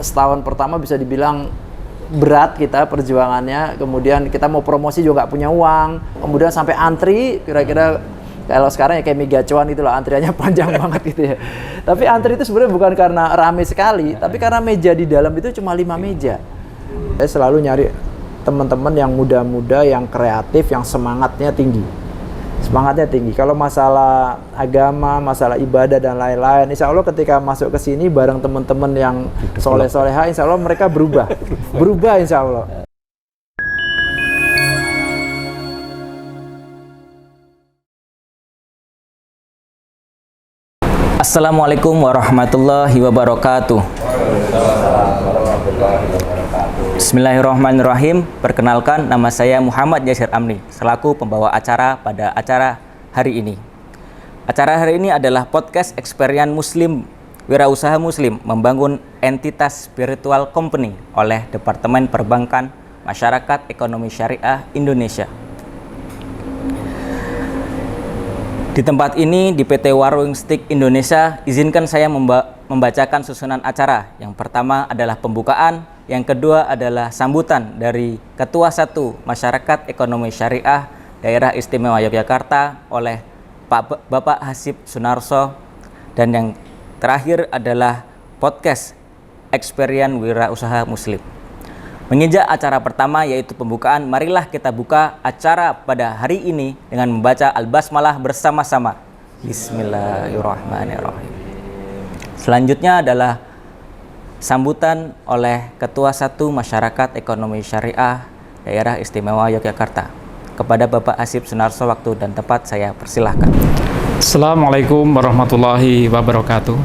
setahun pertama bisa dibilang berat kita perjuangannya, kemudian kita mau promosi juga nggak punya uang, kemudian sampai antri, kira-kira kalau sekarang ya kayak Mega Cuan itulah, antriannya panjang banget gitu ya. Tapi antri itu sebenarnya bukan karena ramai sekali, tapi karena meja di dalam itu cuma 5 meja. Saya selalu nyari teman-teman yang muda-muda, yang kreatif, yang semangatnya tinggi. Kalau masalah agama, masalah ibadah dan lain-lain, insya Allah ketika masuk ke sini bareng teman-teman yang soleh-soleha, insya Allah mereka berubah insya Allah. Assalamualaikum warahmatullahi wabarakatuh. Bismillahirrahmanirrahim. Perkenalkan, nama saya Muhammad Yasir Amni, selaku pembawa acara pada acara hari ini. Acara hari ini adalah podcast Experience Muslim, Wirausaha Muslim Membangun Entitas Spiritual Company oleh Departemen Perbankan Masyarakat Ekonomi Syariah Indonesia. Di tempat ini, di PT Warung Steak Indonesia, izinkan saya membacakan susunan acara. Yang pertama adalah pembukaan, yang kedua adalah sambutan dari Ketua 1 Masyarakat Ekonomi Syariah Daerah Istimewa Yogyakarta oleh Bapak Hasib Sunarso, dan yang terakhir adalah podcast Experience Wirausaha Muslim. Menginjak acara pertama yaitu pembukaan, marilah kita buka acara pada hari ini dengan membaca Al-Basmalah bersama-sama. Bismillahirrahmanirrahim. Selanjutnya adalah sambutan oleh Ketua 1 Masyarakat Ekonomi Syariah Daerah Istimewa Yogyakarta. Kepada Bapak Hasib Sunarso, waktu dan tempat saya persilahkan. Assalamualaikum warahmatullahi wabarakatuh.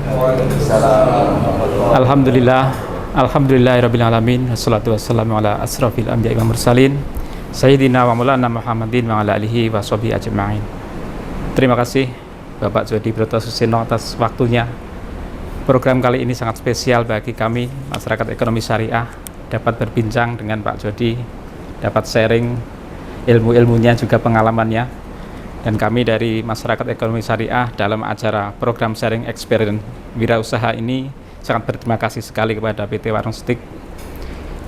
Alhamdulillahirabbil alamin, wassalatu wassalamu ala asrafil anbiya'i wal mursalin sayyidina wa maulana Muhammadin wa ala alihi wa sahbihi ajma'in. Terima kasih Bapak Jody Broto Suseno atas waktunya. Program kali ini sangat spesial bagi kami masyarakat ekonomi syariah, dapat berbincang dengan Pak Jody, dapat sharing ilmu-ilmunya juga pengalamannya. Dan kami dari masyarakat ekonomi syariah dalam acara program sharing experience wirausaha ini sangat berterima kasih sekali kepada PT Warung Steak.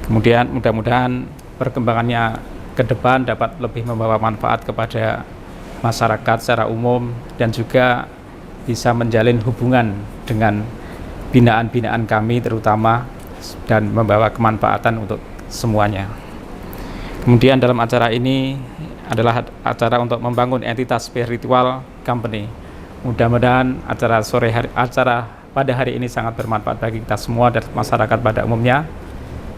Kemudian mudah-mudahan perkembangannya ke depan dapat lebih membawa manfaat kepada masyarakat secara umum dan juga bisa menjalin hubungan dengan binaan-binaan kami terutama dan membawa kemanfaatan untuk semuanya. Kemudian dalam acara ini adalah acara untuk membangun entitas spiritual company. Mudah-mudahan acara pada hari ini sangat bermanfaat bagi kita semua dan masyarakat pada umumnya.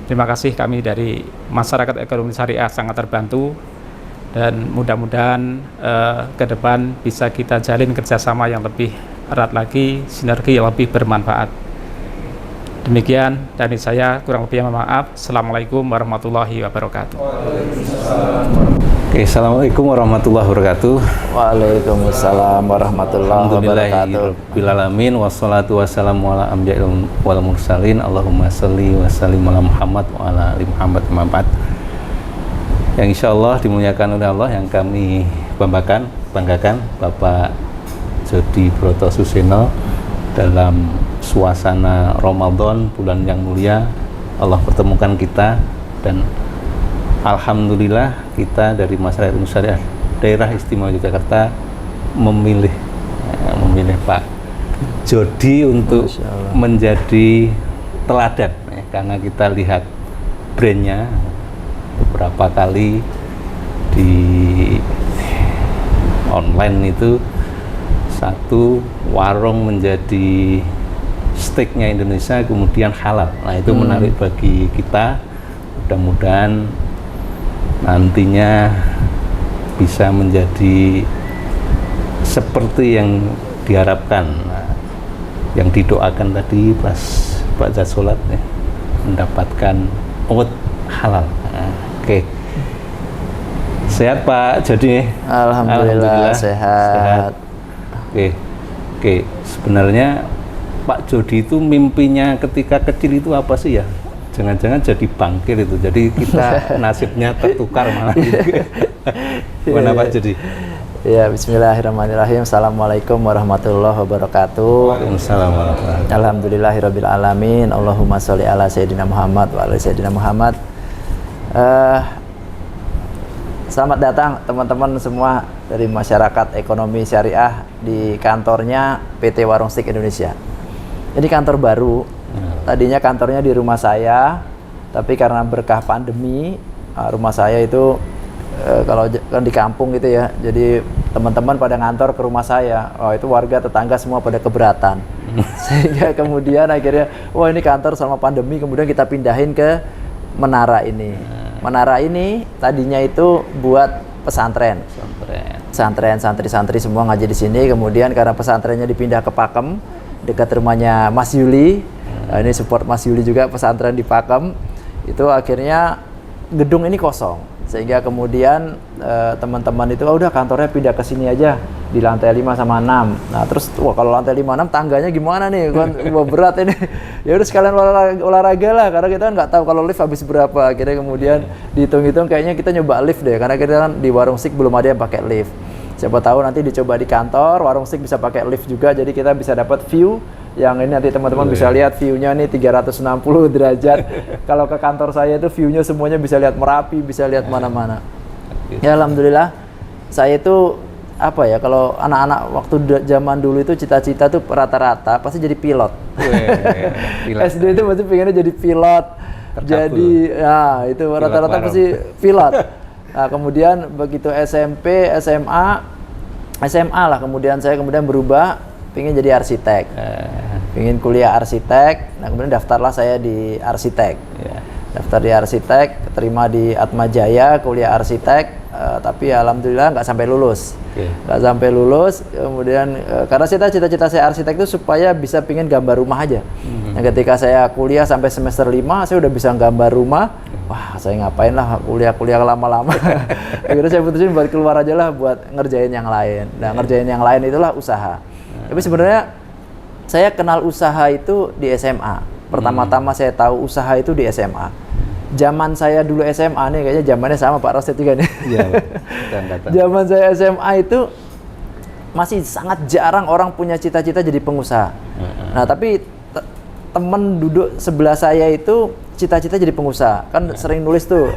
Terima kasih, kami dari masyarakat ekonomi syariah sangat terbantu, dan mudah-mudahan ke depan bisa kita jalin kerjasama yang lebih erat lagi, sinergi yang lebih bermanfaat. Demikian dari saya, kurang lebihnya mohon maaf. Assalamualaikum warahmatullahi wabarakatuh. Oke, assalamualaikum warahmatullahi wabarakatuh. Waalaikumsalam warahmatullahi wabarakatuh. Alhamdulillahirabbil wassalatu wassalamu ala anbiya'i wal mursalin. Allahumma sholli wa sallim ala Muhammad wa ala ali Muhammad Muhammad. Yang insyaallah dimuliakan oleh Allah, yang kami banggakan Bapak Jody Broto Suseno dalam suasana Ramadan, bulan yang mulia. Allah pertemukan kita, dan alhamdulillah kita dari masyarakat syariah Daerah Istimewa Yogyakarta memilih Pak Jody untuk menjadi teladan, karena kita lihat brandnya beberapa kali di online itu, satu warung menjadi steaknya Indonesia kemudian halal. Nah, itu menarik bagi kita. Mudah-mudahan nantinya bisa menjadi seperti yang diharapkan, yang didoakan tadi pas baca sholat ya, mendapatkan awet halal. Oke. Sehat Pak Jody? Alhamdulillah sehat. Oke. Sebenarnya Pak Jody itu mimpinya ketika kecil itu apa sih ya? jangan-jangan jadi bankir itu. Jadi kita nasibnya tertukar malah. Gimana Pak Jody? Ya, bismillahirrahmanirrahim. Assalamualaikum warahmatullahi wabarakatuh. Waalaikumsalam warahmatullahi wabarakatuh. Alhamdulillahirabbil alamin. Allahumma sholli ala sayyidina Muhammad wa ala sayyidina Muhammad. Selamat datang teman-teman semua dari masyarakat ekonomi syariah di kantornya PT Warung Steak Indonesia. Ini kantor baru. Tadinya kantornya di rumah saya, tapi karena berkah pandemi, rumah saya itu kalau kan di kampung gitu ya, jadi teman-teman pada ngantor ke rumah saya. Oh, itu warga tetangga semua pada keberatan. Sehingga kemudian akhirnya, wah ini kantor selama pandemi, kemudian kita pindahin ke menara ini. Menara ini tadinya itu buat pesantren. Pesantren, santri-santri semua ngaji di sini. Kemudian karena pesantrennya dipindah ke Pakem, dekat rumahnya Mas Yuli. Nah, ini support Mas Yuli juga, pesantren di Pakem. Itu akhirnya gedung ini kosong, sehingga kemudian teman-teman itu udah kantornya pindah ke sini aja di lantai 5 sama 6. Nah terus wah kalau lantai 5 6 tangganya gimana nih, kan berat ini. Ya udah sekalian olahraga lah, karena kita kan nggak tahu kalau lift habis berapa. Akhirnya kemudian dihitung-hitung kayaknya kita nyoba lift deh, karena kita kan di Warung Steak belum ada yang pakai lift. Siapa tahu nanti dicoba di kantor Warung Steak bisa pakai lift juga, jadi kita bisa dapat view yang ini, nanti teman-teman bisa lihat view-nya nih 360 derajat. Kalau ke kantor saya itu view-nya semuanya bisa lihat Merapi, bisa lihat mana-mana. Ya alhamdulillah, saya itu apa ya, kalau anak-anak waktu zaman dulu itu cita-cita tuh rata-rata pasti jadi pilot. SD itu pasti pengennya jadi pilot. Jadi ya itu rata-rata pasti pilot. Nah, kemudian begitu SMP, SMA lah, kemudian saya berubah, pengen jadi arsitek. Pengen kuliah arsitek. Nah, kemudian daftarlah saya di arsitek. Daftar di arsitek, terima di Atmajaya, kuliah arsitek, tapi alhamdulillah nggak sampai lulus. Nggak sampai lulus, kemudian karena cita-cita saya arsitek itu supaya bisa pengen gambar rumah aja. Nah, ketika saya kuliah sampai semester 5, saya udah bisa gambar rumah. Wah, saya ngapain lah kuliah lama-lama. Akhirnya saya putusin buat keluar aja lah, buat ngerjain yang lain. Nah, ngerjain yang lain itulah usaha. Tapi sebenarnya saya kenal usaha itu di SMA. Pertama-tama saya tahu usaha itu di SMA. Zaman saya dulu SMA nih, kayaknya zamannya sama Pak Rosyid juga nih. Iya, zaman saya SMA itu masih sangat jarang orang punya cita-cita jadi pengusaha. Nah, tapi temen duduk sebelah saya itu cita-cita jadi pengusaha. Kan sering nulis tuh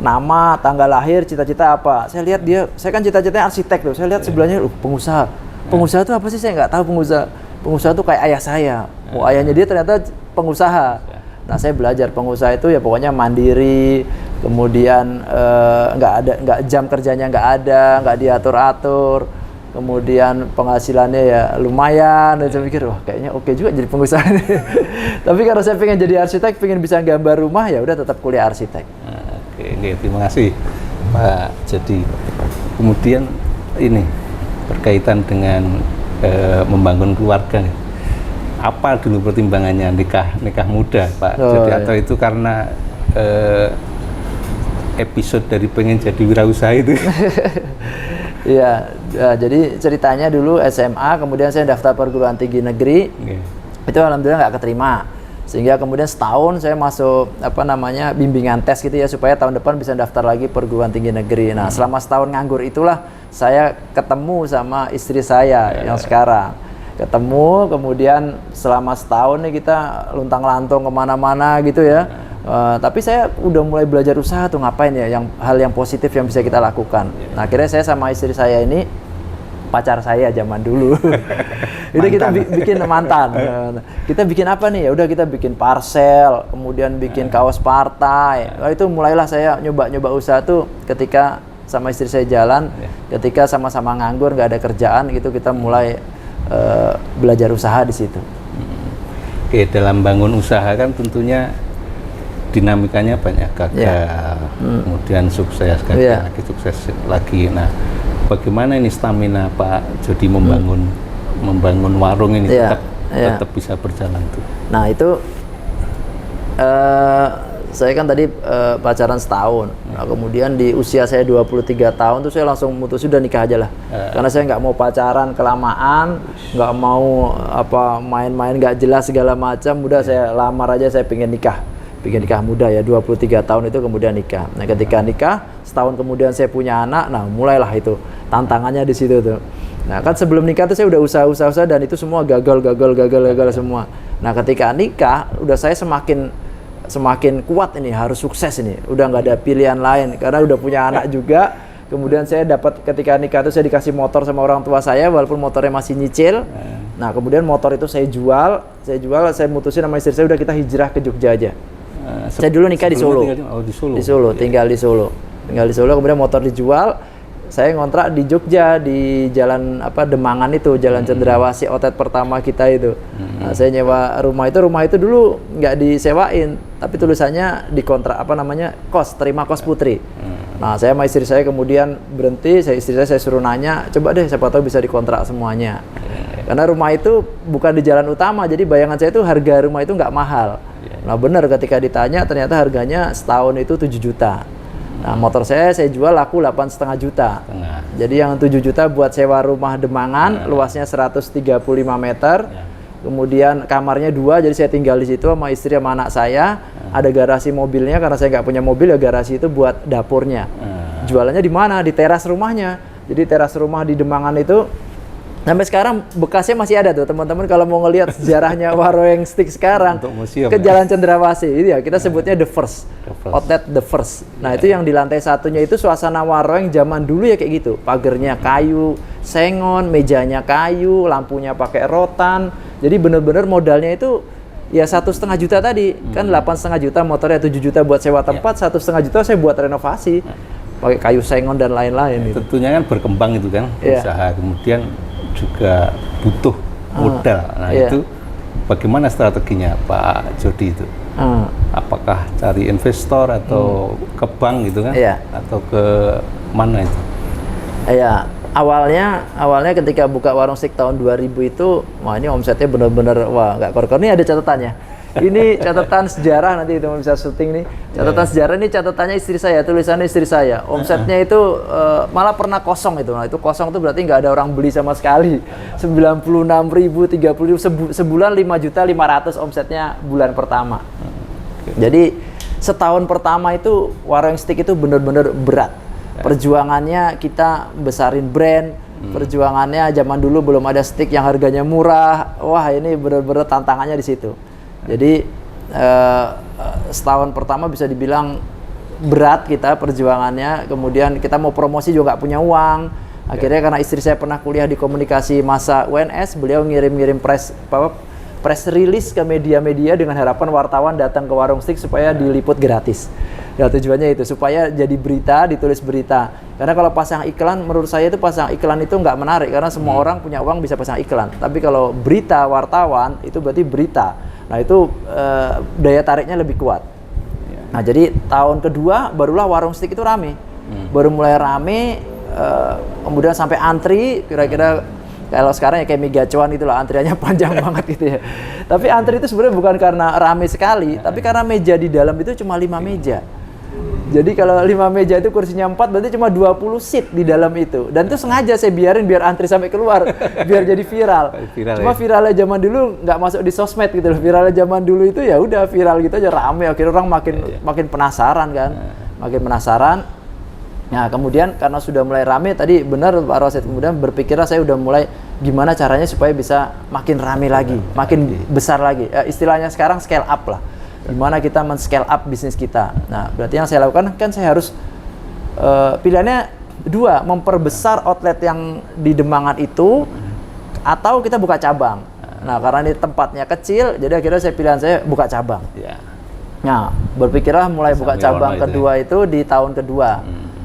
nama, tanggal lahir, cita-cita apa. Saya lihat dia, saya kan cita-citanya arsitek tuh. Saya lihat sebelahnya, pengusaha. Pengusaha itu apa sih? Saya nggak tahu pengusaha. Pengusaha itu kayak ayah saya. Oh, ayahnya dia ternyata pengusaha. Nah, saya belajar pengusaha itu ya pokoknya mandiri, kemudian nggak jam kerjanya nggak ada, nggak diatur-atur, kemudian penghasilannya ya lumayan. Dan saya pikir, wah kayaknya oke juga jadi pengusaha nih. Tapi kalau saya pengen jadi arsitek, pengen bisa gambar rumah, ya udah tetap kuliah arsitek. Oke, terima kasih Pak. Jadi kemudian ini berkaitan dengan membangun keluarga. Apa dulu pertimbangannya nikah muda, Pak? Jadi atau itu karena episode dari pengen jadi wirausaha itu? Iya, jadi ceritanya dulu SMA, kemudian saya daftar perguruan tinggi negeri. Itu alhamdulillah nggak keterima. Sehingga kemudian setahun saya masuk bimbingan tes gitu ya, supaya tahun depan bisa daftar lagi perguruan tinggi negeri. Nah, selama setahun nganggur itulah saya ketemu sama istri saya yang sekarang. Ketemu, kemudian selama setahun nih kita luntang-lantung kemana-mana gitu ya. Tapi saya udah mulai belajar usaha tuh, ngapain ya, hal yang positif yang bisa kita lakukan. Nah, akhirnya saya sama istri saya ini, pacar saya zaman dulu. Itu kita bikin mantan. Kita bikin apa nih? Ya udah kita bikin parcel, kemudian bikin kaos partai. Itu mulailah saya nyoba usaha tuh ketika sama istri saya jalan, ketika sama-sama nganggur nggak ada kerjaan gitu, kita mulai belajar usaha di situ. Oke, dalam bangun usaha kan tentunya dinamikanya banyak, gagal, kemudian sukses, gagal lagi, sukses lagi. Nah, bagaimana ini stamina Pak Jody membangun warung ini tetap bisa berjalan tuh? Nah, itu saya kan tadi pacaran setahun. Nah, kemudian di usia saya 23 tahun tuh saya langsung mutusin udah nikah aja lah. Karena saya nggak mau pacaran kelamaan, nggak mau main-main nggak jelas segala macam. Udah saya lamar aja, saya pengen nikah. bikin nikah muda ya, 23 tahun itu kemudian nikah. Nah ketika nikah, setahun kemudian saya punya anak, nah mulailah itu tantangannya di situ tuh. Nah kan sebelum nikah tuh saya udah usaha dan itu semua gagal semua. Nah ketika nikah, udah saya semakin kuat ini, harus sukses ini, udah nggak ada pilihan lain karena udah punya anak juga. Kemudian saya dapat ketika nikah itu saya dikasih motor sama orang tua saya walaupun motornya masih nyicil. Nah kemudian motor itu saya jual, saya mutusin sama istri saya udah kita hijrah ke Jogja aja. Saya dulu nikah di Solo. Di Solo, tinggal di Solo. Kemudian motor dijual, saya ngontrak di Jogja di jalan Demangan itu, Jalan Cendrawasih, outlet pertama kita itu. Nah, saya nyewa rumah itu dulu nggak disewain, tapi tulisannya di kontrak kos, terima kos putri. Nah, saya sama istri saya kemudian berhenti, istri saya suruh nanya, coba deh siapa tahu bisa dikontrak semuanya. Karena rumah itu bukan di jalan utama, jadi bayangan saya itu harga rumah itu nggak mahal. Nah benar ketika ditanya ternyata harganya setahun itu 7 juta. Nah motor saya jual laku 8,5 juta. Jadi yang 7 juta buat sewa rumah Demangan, luasnya 135 meter. Kemudian kamarnya 2, jadi saya tinggal di situ sama istri sama anak saya. Ada garasi mobilnya karena saya nggak punya mobil, ya garasi itu buat dapurnya. Jualannya di mana? Di teras rumahnya. Jadi teras rumah di Demangan itu sampai sekarang bekasnya masih ada tuh teman-teman kalau mau ngelihat sejarahnya Waroeng Steak sekarang ke Jalan Cendrawasih itu ya kita sebutnya the first outlet the first. Nah itu yang di lantai satunya itu suasana Waroeng zaman dulu ya kayak gitu, pagernya kayu sengon, mejanya kayu, lampunya pakai rotan. Jadi bener-bener modalnya itu ya 1,5 juta tadi kan 8,5 juta motornya, 7 juta buat sewa tempat, 1,5 juta saya buat renovasi pakai kayu sengon dan lain-lain. Tentunya kan berkembang itu kan usaha, kemudian juga butuh modal. Nah itu bagaimana strateginya Pak Jody itu? Apakah cari investor atau ke bank gitu kan? Atau ke mana itu? Iya, awalnya ketika buka warung steak tahun 2000 itu, wah ini omsetnya benar-benar wah nggak kor-kor. Ini ada catatannya. Ini catatan sejarah, nanti teman bisa syuting nih. Catatan sejarah ini catatannya istri saya, tulisannya istri saya. Omsetnya itu malah pernah kosong itu. Nah, itu kosong itu berarti nggak ada orang beli sama sekali. 96.000, 30.000 sebulan 5.500.000 omsetnya bulan pertama. Jadi setahun pertama itu Waroeng Steak itu benar-benar berat. Perjuangannya kita besarin brand. Perjuangannya zaman dulu belum ada steak yang harganya murah. Wah, ini benar-benar tantangannya di situ. Jadi setahun pertama bisa dibilang berat kita perjuangannya. Kemudian kita mau promosi juga nggak punya uang. Akhirnya karena istri saya pernah kuliah di komunikasi masa UNS, beliau ngirim press release ke media-media dengan harapan wartawan datang ke Warung Steak supaya diliput gratis. Ya tujuannya itu supaya jadi berita, ditulis berita. Karena kalau pasang iklan, menurut saya itu pasang iklan itu nggak menarik karena semua orang punya uang bisa pasang iklan. Tapi kalau berita wartawan itu berarti berita. Nah itu daya tariknya lebih kuat. Nah jadi tahun kedua barulah Warung Steak itu rame. Baru mulai rame, kemudian sampai antri kira-kira kalau sekarang ya kayak Megacuan itulah, antriannya panjang banget gitu ya. Tapi antri itu sebenarnya bukan karena rame sekali, tapi karena meja di dalam itu cuma 5 meja. Jadi kalau 5 meja itu kursinya 4 berarti cuma 20 seat di dalam itu. Dan itu sengaja saya biarin biar antri sampai keluar, biar jadi viral. Cuma viralnya zaman dulu nggak masuk di sosmed gitu loh. Viralnya zaman dulu itu ya udah viral gitu aja rame. Akhirnya orang makin penasaran kan, makin penasaran. Nah kemudian karena sudah mulai rame tadi benar Pak Rosid, kemudian berpikirlah saya udah mulai gimana caranya supaya bisa makin rame lagi, makin besar lagi. Istilahnya sekarang scale up lah. Gimana kita men-scale up bisnis kita. Nah berarti yang saya lakukan kan saya harus pilihannya 2, memperbesar outlet yang di Demangan itu atau kita buka cabang. Nah karena ini tempatnya kecil, jadi akhirnya pilihan saya buka cabang. Nah berpikirlah mulai buka cabang kedua itu di tahun kedua.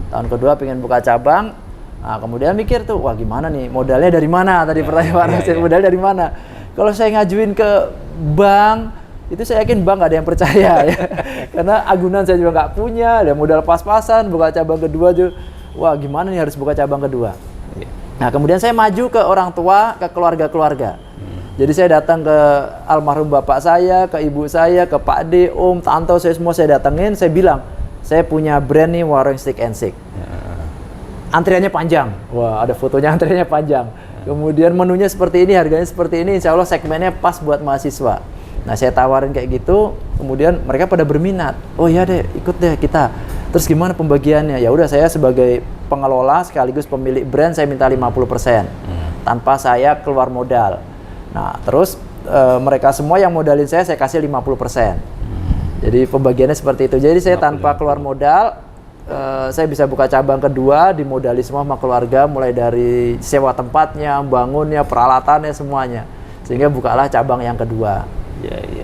Tahun kedua pengen buka cabang, nah kemudian mikir tuh, wah gimana nih, modalnya dari mana? Tadi pertanyaan modalnya dari mana? Kalau saya ngajuin ke bank, itu saya yakin bank gak ada yang percaya ya. Karena agunan saya juga nggak punya, ada modal pas-pasan, buka cabang kedua juga, wah gimana nih harus buka cabang kedua. Nah kemudian saya maju ke orang tua, ke keluarga-keluarga. Jadi saya datang ke almarhum bapak saya, ke ibu saya, ke Pak D, Om, Tante, saya semua saya datengin, saya bilang, saya punya brand nih Waroeng Steak & Shake. Antriannya panjang. Wah, ada fotonya antriannya panjang. Kemudian menunya seperti ini, harganya seperti ini. Insya Allah segmennya pas buat mahasiswa. Nah saya tawarin kayak gitu, kemudian mereka pada berminat. Oh iya deh, ikut deh kita. Terus gimana pembagiannya? Ya udah, saya sebagai pengelola sekaligus pemilik brand saya minta 50% tanpa saya keluar modal. Nah terus mereka semua yang modalin saya kasih 50%. Jadi pembagiannya seperti itu. Jadi saya tanpa keluar modal, saya bisa buka cabang kedua, dimodali semua sama keluarga, mulai dari sewa tempatnya, bangunnya, peralatannya, semuanya. Sehingga bukalah cabang yang kedua.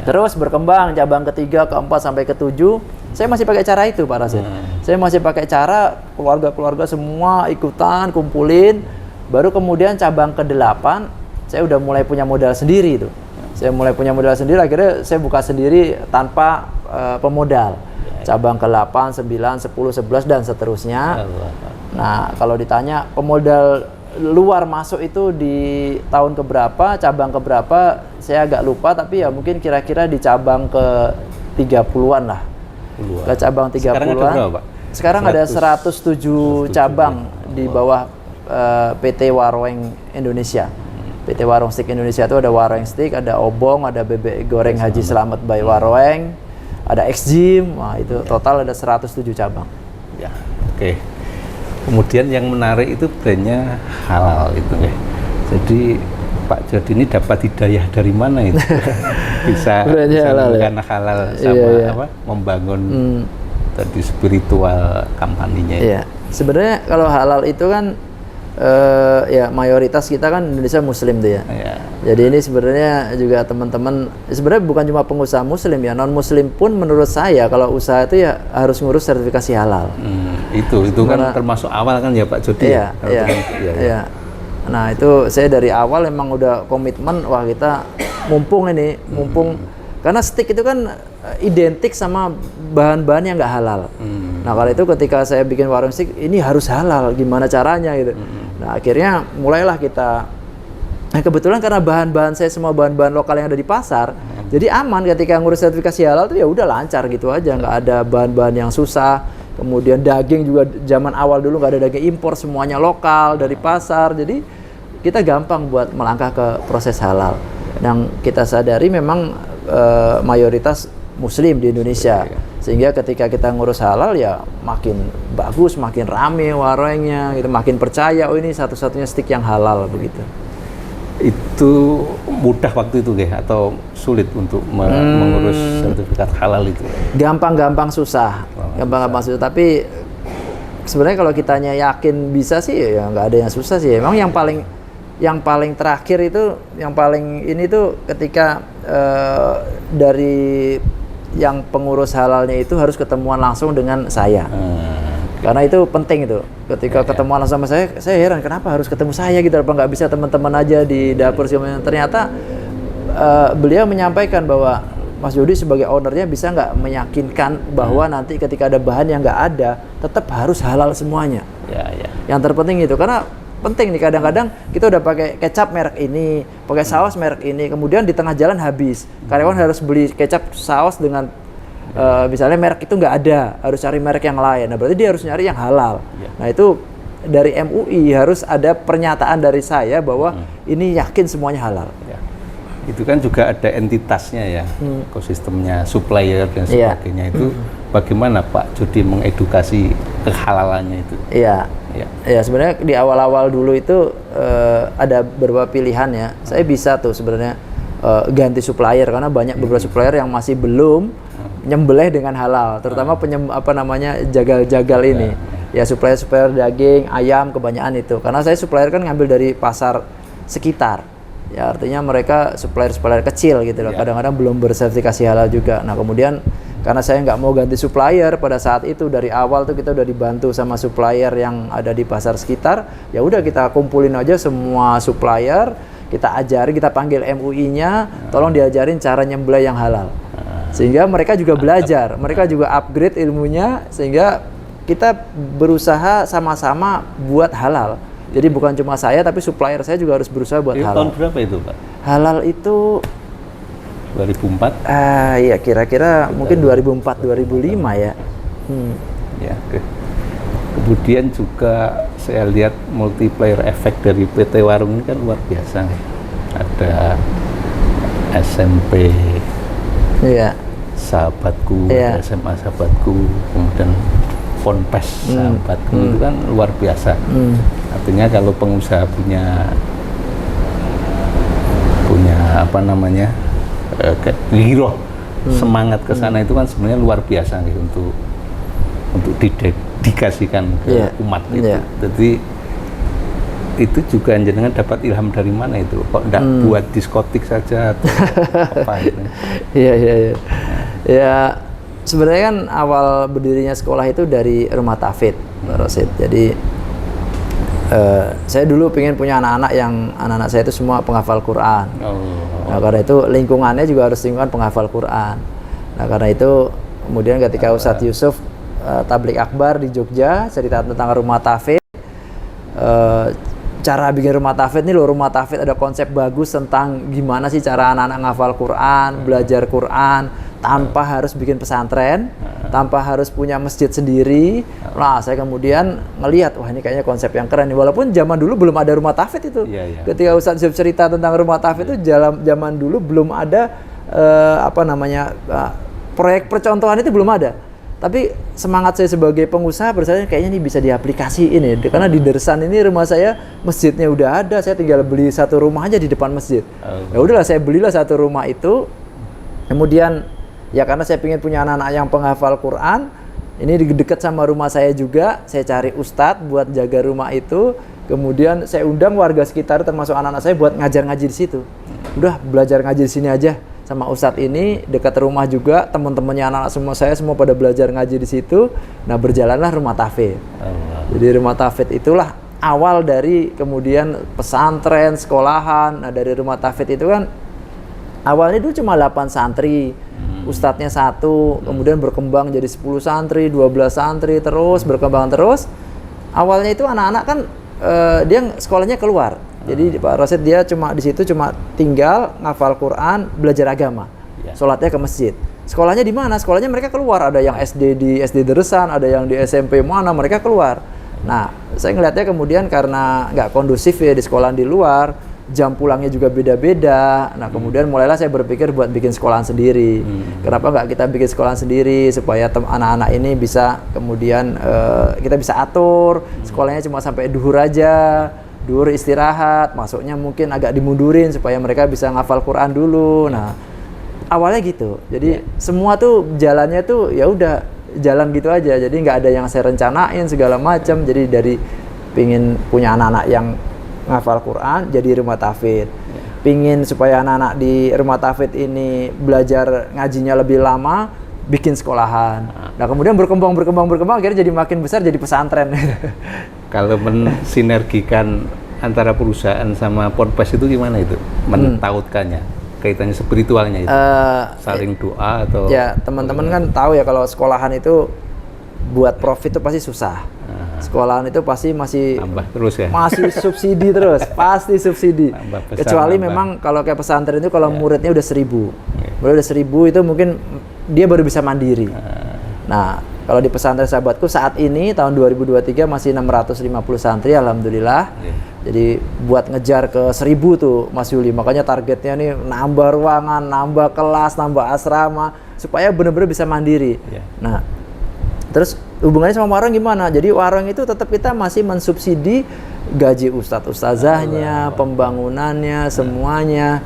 Terus berkembang cabang ketiga, keempat, sampai ketujuh. Saya masih pakai cara itu Pak Rasid. Saya masih pakai cara keluarga-keluarga semua ikutan, kumpulin. Baru kemudian cabang ke-8, saya udah mulai punya modal sendiri itu. Saya mulai punya modal sendiri, akhirnya saya buka sendiri tanpa pemodal. Cabang ke-8, 9, 10, 11 dan seterusnya. Nah, kalau ditanya pemodal luar masuk itu di tahun keberapa, cabang keberapa, saya agak lupa, tapi ya mungkin kira-kira di cabang ke 30-an lah. Ke cabang 30-an. Sekarang ada berapa, Pak? Sekarang ada 107 cabang di bawah PT Waroeng Indonesia. PT Warung Steak Indonesia itu ada Waroeng Steak, ada Obong, ada bebek goreng Haji Selamat by Waroeng, ada X-Gym, wah itu total ada 107 cabang. Ya, oke. Kemudian yang menarik itu brandnya halal itu ya. Jadi Pak Jody ini dapat hidayah dari mana itu? bisa menggunakan halal sama apa? Membangun tadi spiritual kampanyenya. Iya. Sebenarnya kalau halal itu kan ya mayoritas kita kan Indonesia Muslim tuh ya. Jadi ini sebenarnya juga teman-teman sebenarnya bukan cuma pengusaha Muslim ya, non Muslim pun menurut saya kalau usaha itu ya harus ngurus sertifikasi halal. Itu kan termasuk awal kan ya Pak Jody. Iya. Nah itu saya dari awal emang udah komitmen, wah kita mumpung karena steak itu kan identik sama bahan-bahan yang nggak halal. Nah kalau itu ketika saya bikin warung steak ini harus halal, gimana caranya gitu. Nah akhirnya mulailah kita. Nah kebetulan karena bahan-bahan saya semua bahan-bahan lokal yang ada di pasar, jadi aman ketika ngurus sertifikasi halal tuh ya udah lancar gitu aja, nggak ada bahan-bahan yang susah. Kemudian daging juga zaman awal dulu nggak ada daging impor, semuanya lokal dari pasar. Jadi kita gampang buat melangkah ke proses halal. Yang kita sadari memang mayoritas Muslim di Indonesia, sehingga ketika kita ngurus halal ya makin bagus, makin rame warungnya, gitu, makin percaya oh ini satu-satunya steak yang halal begitu. Itu mudah waktu itu atau sulit untuk mengurus sertifikat halal itu? Gampang-gampang susah, susah. Tapi sebenarnya kalau kitanya yakin bisa sih ya nggak ada yang susah sih. Emang yang paling terakhir itu, yang paling ini tuh ketika dari yang pengurus halalnya itu harus ketemuan langsung dengan saya. Karena itu penting itu. Ketika ketemuan langsung sama saya heran kenapa harus ketemu saya gitu, apa nggak bisa teman-teman aja di dapur sih. Ternyata beliau menyampaikan bahwa Mas Jody sebagai ownernya bisa nggak meyakinkan bahwa nanti ketika ada bahan yang nggak ada tetap harus halal semuanya. Yang terpenting itu, karena penting nih kadang-kadang kita udah pakai kecap merek ini, pakai saus merek ini, kemudian di tengah jalan habis. Karyawan harus beli kecap saus dengan misalnya merek itu nggak ada, harus cari merek yang lain. Nah berarti dia harus nyari yang halal. Nah itu dari MUI harus ada pernyataan dari saya bahwa ini yakin semuanya halal. Itu kan juga ada entitasnya ya, ekosistemnya, supplier dan sebagainya. Itu bagaimana Pak Jody mengedukasi kehalalannya itu? Ya sebenarnya di awal-awal dulu itu ada beberapa pilihan ya. Saya bisa tuh sebenarnya ganti supplier karena banyak beberapa supplier yang masih belum nyembelih dengan halal, terutama jagal-jagal ini. Ya supplier daging, ayam kebanyakan itu. Karena saya supplier kan ngambil dari pasar sekitar. Ya artinya mereka supplier kecil gitu loh. Kadang-kadang belum bersertifikasi halal juga. Nah kemudian karena saya nggak mau ganti supplier pada saat itu, dari awal tuh kita udah dibantu sama supplier yang ada di pasar sekitar. Ya udah kita kumpulin aja semua supplier, kita ajari, kita panggil MUI-nya, tolong diajarin cara nyembelih yang halal. Sehingga mereka juga belajar, mereka juga upgrade ilmunya, sehingga kita berusaha sama-sama buat halal. Jadi bukan cuma saya, tapi supplier saya juga harus berusaha buat halal. Tahun berapa itu Pak? Halal itu 2004? Iya kira-kira mungkin 2004-2005 ya. Kemudian juga saya lihat multiplier efek dari PT Warung ini kan luar biasa. Ada SMP, Iya. sahabatku, Iya. SMA sahabatku, kemudian Ponpes sahabatku, itu kan luar biasa. Artinya kalau pengusaha punya apa namanya giroh, semangat ke sana itu kan sebenarnya luar biasa nih untuk didedikasikan ke umat itu. Jadi itu juga jenengan dapat ilham dari mana itu? Kok enggak buat diskotik saja atau apa gitu? Iya. Ya sebenarnya kan awal berdirinya sekolah itu dari rumah tahfidz, Pak Rosid. Jadi saya dulu pengen punya anak-anak saya itu semua penghafal Quran. Nah, karena itu lingkungannya juga harus lingkungan penghafal Quran. Nah, karena itu kemudian ketika Ustadz Yusuf tablik akbar di Jogja cerita tentang rumah tahfidz, cara bikin rumah tahfidz nih loh, rumah tahfidz ada konsep bagus tentang gimana sih cara anak-anak ngafal Quran, belajar Quran tanpa harus bikin pesantren, tanpa harus punya masjid sendiri. Nah, saya kemudian ngelihat, wah ini kayaknya konsep yang keren nih. Walaupun zaman dulu belum ada rumah tahfidz itu. Ketika Ustadz Yusuf cerita tentang rumah tahfidz itu zaman dulu belum ada proyek percontohan itu belum ada. Tapi semangat saya sebagai pengusaha berarti kayaknya ini bisa diaplikasiin ya. Karena di Dersan ini rumah saya masjidnya udah ada, saya tinggal beli satu rumah aja di depan masjid. Ya udahlah saya belilah satu rumah itu. Kemudian ya karena saya ingin punya anak-anak yang penghafal Quran, ini dekat sama rumah saya juga, saya cari ustadz buat jaga rumah itu. Kemudian saya undang warga sekitar termasuk anak-anak saya buat ngajar ngaji di situ. Udah belajar ngaji di sini aja. Sama ustadz ini dekat rumah juga, teman-temannya anak-anak saya semua pada belajar ngaji di situ. Nah, berjalanlah rumah tahfidz. Jadi rumah tahfidz itulah awal dari kemudian pesantren, sekolahan. Nah, dari rumah tahfidz itu kan awalnya dulu cuma 8 santri. Ustadznya 1, kemudian berkembang jadi 10 santri, 12 santri, terus berkembang terus. Awalnya itu anak-anak kan dia sekolahnya keluar. Jadi Pak Rosid dia di situ cuma tinggal ngafal Quran, belajar agama, sholatnya ke masjid. Sekolahnya di mana? Sekolahnya mereka keluar. Ada yang SD di SD Dersan, ada yang di SMP mana, mereka keluar. Nah, saya ngelihatnya kemudian karena nggak kondusif ya di sekolah di luar, jam pulangnya juga beda-beda. Nah, kemudian mulailah saya berpikir buat bikin sekolahan sendiri. Kenapa nggak kita bikin sekolahan sendiri supaya anak-anak ini bisa kemudian kita bisa atur sekolahnya cuma sampai duhur aja. Duhur istirahat, masuknya mungkin agak dimundurin supaya mereka bisa ngafal Quran dulu. Nah, awalnya gitu. Jadi semua tuh jalannya tuh ya udah jalan gitu aja. Jadi nggak ada yang saya rencanain segala macam. Jadi dari pingin punya anak-anak yang ngafal Quran, jadi rumah tahfidz. Pingin supaya anak-anak di rumah tahfidz ini belajar ngajinya lebih lama, bikin sekolahan. Nah, kemudian berkembang akhirnya jadi makin besar jadi pesantren. Kalau mensinergikan antara perusahaan sama Ponpes itu gimana itu? Mentautkannya, kaitannya spiritualnya itu? Saling doa atau? Ya, teman-teman kan tahu ya kalau sekolahan itu buat profit itu pasti susah. Sekolahan itu pasti masih tambah terus ya? Masih subsidi terus, pasti subsidi. Kecuali memang kalau kayak pesantren itu kalau muridnya udah 1000. Udah 1000 itu mungkin dia baru bisa mandiri. Nah, kalau di pesantren sahabatku saat ini tahun 2023 masih 650 santri, alhamdulillah. Jadi buat ngejar ke 1000 tuh Mas Yuli, makanya targetnya nih nambah ruangan, nambah kelas, nambah asrama supaya benar-benar bisa mandiri. Nah, terus hubungannya sama warung gimana? Jadi warung itu tetap kita masih mensubsidi gaji ustazahnya, pembangunannya, semuanya.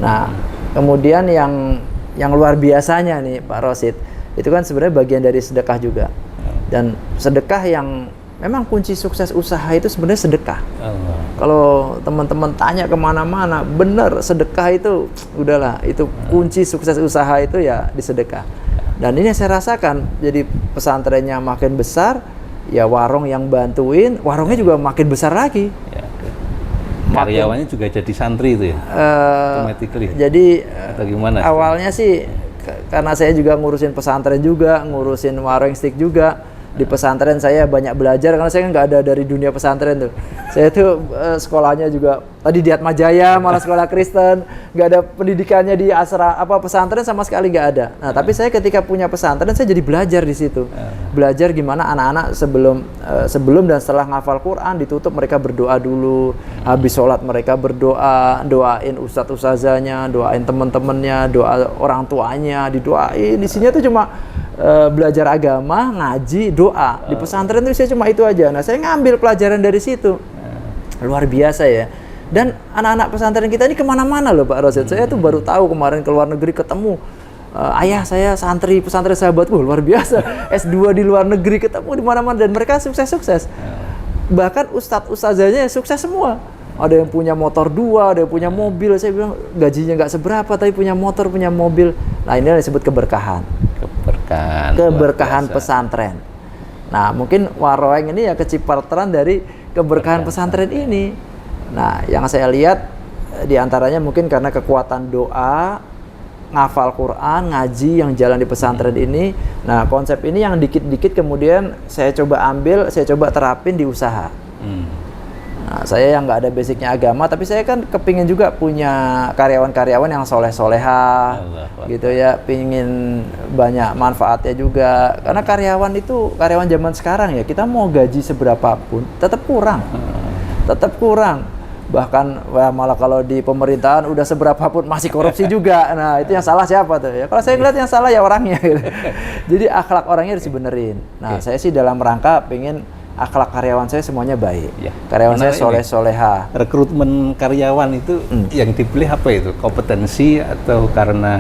Nah, kemudian yang luar biasanya nih Pak Rosid, itu kan sebenarnya bagian dari sedekah juga. Dan sedekah yang memang kunci sukses usaha itu sebenarnya sedekah. Kalau teman-teman tanya kemana-mana, benar sedekah itu udahlah, itu kunci sukses usaha itu ya di sedekah. Dan ini saya rasakan, jadi pesantrennya makin besar, ya warung yang bantuin, warungnya juga makin besar lagi. Karyawannya juga jadi santri itu ya? Automatically? Jadi atau gimana? Awalnya sih karena saya juga ngurusin pesantren juga, ngurusin warung stick juga. Di pesantren saya banyak belajar karena saya nggak ada dari dunia pesantren tuh. Saya tuh sekolahnya juga tadi di Atmajaya malah sekolah Kristen, nggak ada pendidikannya di pesantren sama sekali nggak ada. Nah, tapi saya ketika punya pesantren saya jadi belajar di situ. Belajar gimana anak-anak sebelum dan setelah ngafal Quran ditutup mereka berdoa dulu. Habis sholat mereka berdoa, doain ustadz ustazahnya, doain teman-temannya, doa orang tuanya, didoain. Isinya tuh cuma belajar agama, ngaji, doa. Di pesantren itu saya cuma itu aja. Nah, saya ngambil pelajaran dari situ. Luar biasa ya. Dan anak-anak pesantren kita ini kemana-mana loh Pak Rosyid. Saya tuh baru tahu kemarin ke luar negeri ketemu ayah saya santri pesantren sahabatku, luar biasa. S2 di luar negeri ketemu di mana-mana dan mereka sukses-sukses. Bahkan ustadz-ustazahnya sukses semua. Ada yang punya motor 2, ada yang punya mobil. Saya bilang gajinya nggak seberapa tapi punya motor, punya mobil. Nah, ini yang disebut keberkahan. Keberkahan pesantren. Nah, mungkin Waroeng ini ya kecipratan dari keberkahan pesantren ini. Nah, yang saya lihat diantaranya mungkin karena kekuatan doa, ngafal Quran, ngaji yang jalan di pesantren ini. Nah, konsep ini yang dikit-dikit kemudian saya coba ambil, saya coba terapin di usaha. Nah, saya yang nggak ada basicnya agama, tapi saya kan kepingin juga punya karyawan-karyawan yang soleh-soleha, gitu ya, pingin banyak manfaatnya juga. Karena karyawan zaman sekarang ya, kita mau gaji seberapapun, tetap kurang. Bahkan malah kalau di pemerintahan udah seberapapun masih korupsi juga. Nah, itu yang salah siapa tuh ya? Kalau saya ngeliat yang salah ya orangnya gitu. Jadi akhlak orangnya harus dibenerin. Nah, saya sih dalam rangka pengen akhlak karyawan saya semuanya baik. Karyawan saya soleh-soleha. Rekrutmen karyawan itu yang dipilih apa itu? Kompetensi atau karena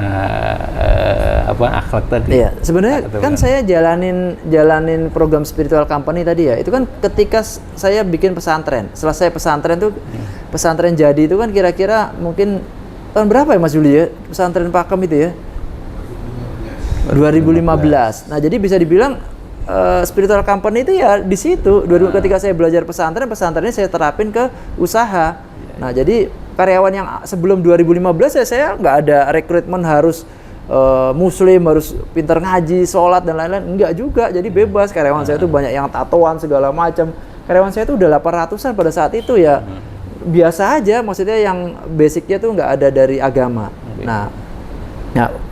akhlak tadi? Iya, sebenarnya kan saya jalanin program spiritual company tadi ya. Itu kan ketika saya bikin pesantren. Selesai pesantren tuh pesantren jadi itu kan kira-kira mungkin tahun berapa ya Mas Juli ya? Pesantren Pakem itu ya? 2015. Nah, jadi bisa dibilang spiritual company itu ya di situ. Ketika saya belajar pesantrennya saya terapin ke usaha. Nah, jadi karyawan yang sebelum 2015 ya saya nggak ada rekrutmen harus muslim, harus pinter ngaji, sholat dan lain-lain. Enggak juga, jadi bebas. Karyawan saya itu banyak yang tatoan segala macam. Karyawan saya itu udah 800-an pada saat itu ya. Biasa aja, maksudnya yang basicnya tuh nggak ada dari agama. Nah,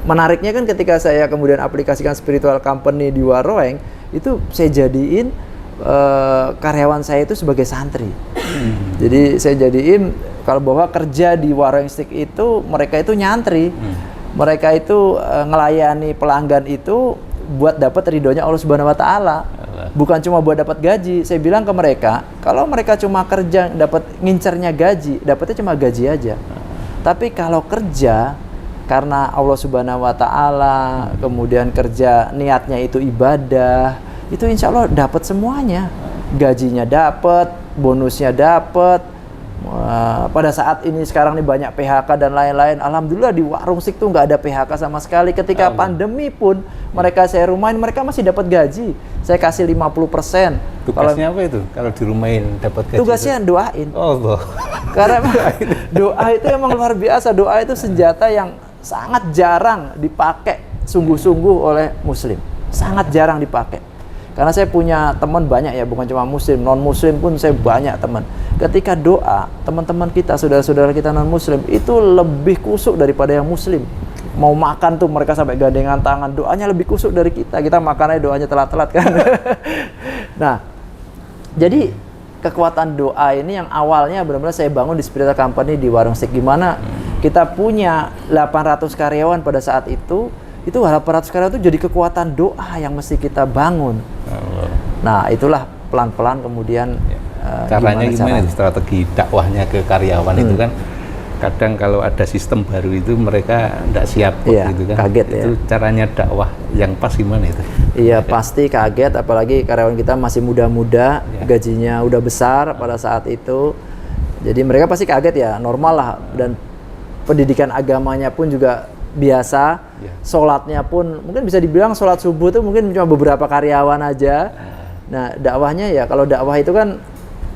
menariknya kan ketika saya kemudian aplikasikan spiritual company di Waroeng, itu saya jadiin karyawan saya itu sebagai santri. Jadi saya jadiin kalau bahwa kerja di Waroeng Stick itu mereka itu nyantri. Mereka itu ngelayani pelanggan itu buat dapat ridhonya Allah Subhanahu wa taala. Bukan cuma buat dapat gaji. Saya bilang ke mereka, kalau mereka cuma kerja dapat ngincernya gaji, dapatnya cuma gaji aja. Tapi kalau kerja karena Allah Subhanahu wa taala, kemudian kerja niatnya itu ibadah, itu insya Allah dapat semuanya. Gajinya dapat, bonusnya dapat. Pada saat ini sekarang nih banyak PHK dan lain-lain. Alhamdulillah di Warung Sik tuh nggak ada PHK sama sekali. Ketika pandemi pun mereka saya rumahin, mereka masih dapat gaji. Saya kasih 50%. Tugasnya apa itu? Kalau dirumahin dapat gaji? Tugasnya doain. Allah. Karena doa itu emang luar biasa. Doa itu senjata yang sangat jarang dipakai sungguh-sungguh oleh muslim. Sangat jarang dipakai. Karena saya punya teman banyak ya, bukan cuma muslim, non-muslim pun saya banyak teman. Ketika doa, teman-teman kita, saudara-saudara kita non-muslim, itu lebih kusuk daripada yang muslim. Mau makan tuh mereka sampai gandengan tangan, doanya lebih kusuk dari kita. Kita makannya doanya telat-telat kan. Nah, jadi kekuatan doa ini yang awalnya benar-benar saya bangun di spiritual company di Warung Stik, gimana kita punya 800 karyawan pada saat itu 800 karyawan itu jadi kekuatan doa yang mesti kita bangun. Nah, itulah pelan-pelan kemudian caranya gimana strategi dakwahnya ke karyawan itu kan kadang kalau ada sistem baru itu mereka tidak siap gitu kan. Kaget itu caranya dakwah yang pas gimana itu? Iya, pasti kaget, apalagi karyawan kita masih muda-muda, gajinya udah besar pada saat itu. Jadi mereka pasti kaget ya, normal lah, dan pendidikan agamanya pun juga biasa. Sholatnya pun mungkin bisa dibilang sholat subuh itu mungkin cuma beberapa karyawan aja. Nah, dakwahnya ya, kalau dakwah itu kan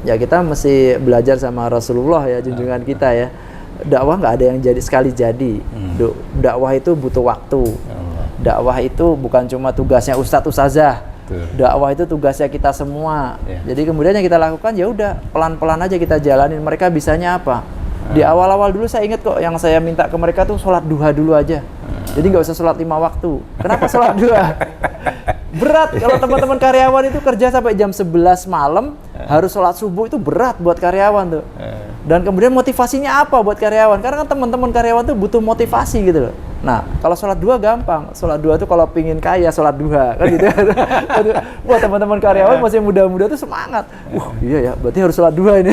ya kita mesti belajar sama Rasulullah ya, junjungan kita ya. Dakwah nggak ada yang jadi sekali jadi. Dakwah itu butuh waktu. Dakwah itu bukan cuma tugasnya ustadz ustazah. Dakwah itu tugasnya kita semua. Jadi kemudian yang kita lakukan ya udah pelan-pelan aja kita jalanin. Mereka bisanya apa? Di awal-awal dulu saya ingat kok, yang saya minta ke mereka tuh sholat duha dulu aja. Jadi nggak usah sholat 5 waktu. Kenapa sholat duha? Berat kalau teman-teman karyawan itu kerja sampai jam 11 malam, harus sholat subuh, itu berat buat karyawan tuh. Dan kemudian motivasinya apa buat karyawan? Karena kan teman-teman karyawan tuh butuh motivasi gitu loh. Nah, kalau sholat duha gampang. Sholat duha tuh kalau pingin kaya, sholat duha kan gitu. Wah, teman-teman karyawan masih muda-muda tuh semangat. Iya ya, berarti harus sholat duha ini.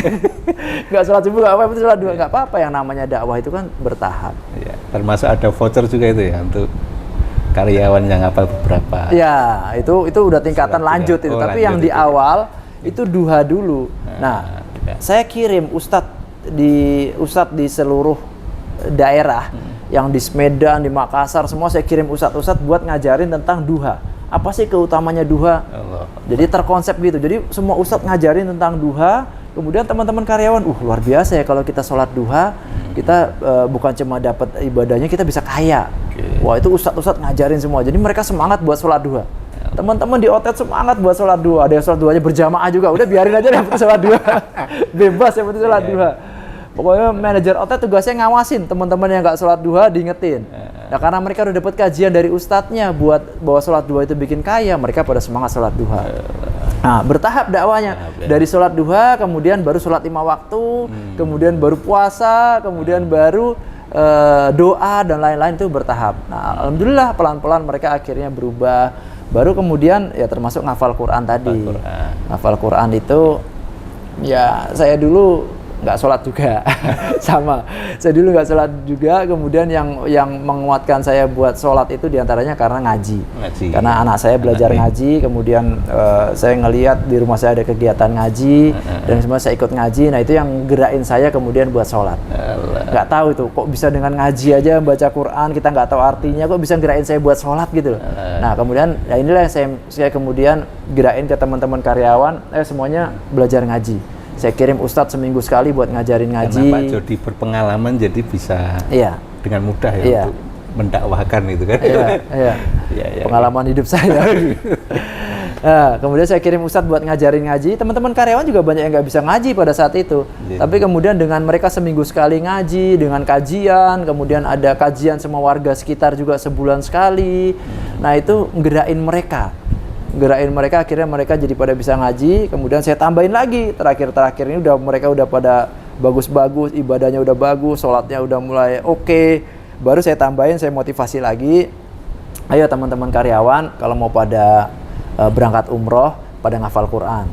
Nggak sholat subuh nggak apa-apa, sholat duha nggak apa-apa. Yang namanya dakwah itu kan bertahap. Ya, termasuk ada voucher juga itu ya untuk karyawan yang hafal beberapa. Ya, itu udah tingkatan lanjut itu. Tapi yang di awal itu duha dulu. Nah, saya kirim ustadz di seluruh daerah, yang di Medan, di Makassar, semua saya kirim ustadz buat ngajarin tentang duha. Apa sih keutamanya duha? Allah. Jadi terkonsep gitu. Jadi semua ustadz ngajarin tentang duha. Kemudian teman-teman karyawan, luar biasa ya kalau kita sholat duha, kita bukan cuma dapat ibadahnya, kita bisa kaya. Wah, itu ustadz ngajarin semua. Jadi mereka semangat buat sholat duha. Teman-teman di OTET semangat buat sholat duha. Ada yang sholat duhanya berjamaah juga. Udah biarin aja yang penting sholat duha. Bebas yang penting sholat duha. Pokoknya manajer OTET tugasnya ngawasin teman-teman yang nggak sholat duha, diingetin. Nah, karena mereka udah dapat kajian dari ustadznya buat bahwa sholat duha itu bikin kaya, mereka pada semangat sholat duha. Nah, bertahap dakwanya. Dari sholat duha, kemudian baru sholat 5 waktu, kemudian baru puasa, kemudian baru doa dan lain-lain, itu bertahap. Nah, alhamdulillah pelan-pelan mereka akhirnya berubah. Baru kemudian ya termasuk ngafal Quran tadi. Ngafal Quran itu ya saya dulu nggak sholat juga. Sama, saya dulu nggak sholat juga. Kemudian yang menguatkan saya buat sholat itu diantaranya karena ngaji. Karena anak saya belajar ngaji, kemudian saya ngelihat di rumah saya ada kegiatan ngaji, dan semua saya ikut ngaji. Nah, itu yang gerakin saya kemudian buat sholat. Nggak tahu itu kok bisa dengan ngaji aja baca Quran, kita nggak tahu artinya, kok bisa gerakin saya buat sholat gitu. Nah, kemudian ya inilah yang saya kemudian gerakin ke teman-teman karyawan, semuanya belajar ngaji. Saya kirim ustadz seminggu sekali buat ngajarin ngaji. Karena Pak Jody berpengalaman, jadi bisa dengan mudah ya untuk mendakwahkan itu kan. Iya. Pengalaman hidup saya. Nah, kemudian saya kirim ustadz buat ngajarin ngaji. Teman-teman karyawan juga banyak yang nggak bisa ngaji pada saat itu. Tapi kemudian dengan mereka seminggu sekali ngaji, dengan kajian, kemudian ada kajian sama warga sekitar juga sebulan sekali. Nah, itu ngerakin mereka. Akhirnya mereka jadi pada bisa ngaji. Kemudian saya tambahin lagi, terakhir ini mereka udah pada bagus-bagus, ibadahnya udah bagus, sholatnya udah mulai oke. Baru saya tambahin, saya motivasi lagi, ayo teman-teman karyawan kalau mau pada berangkat umroh, pada ngafal Quran.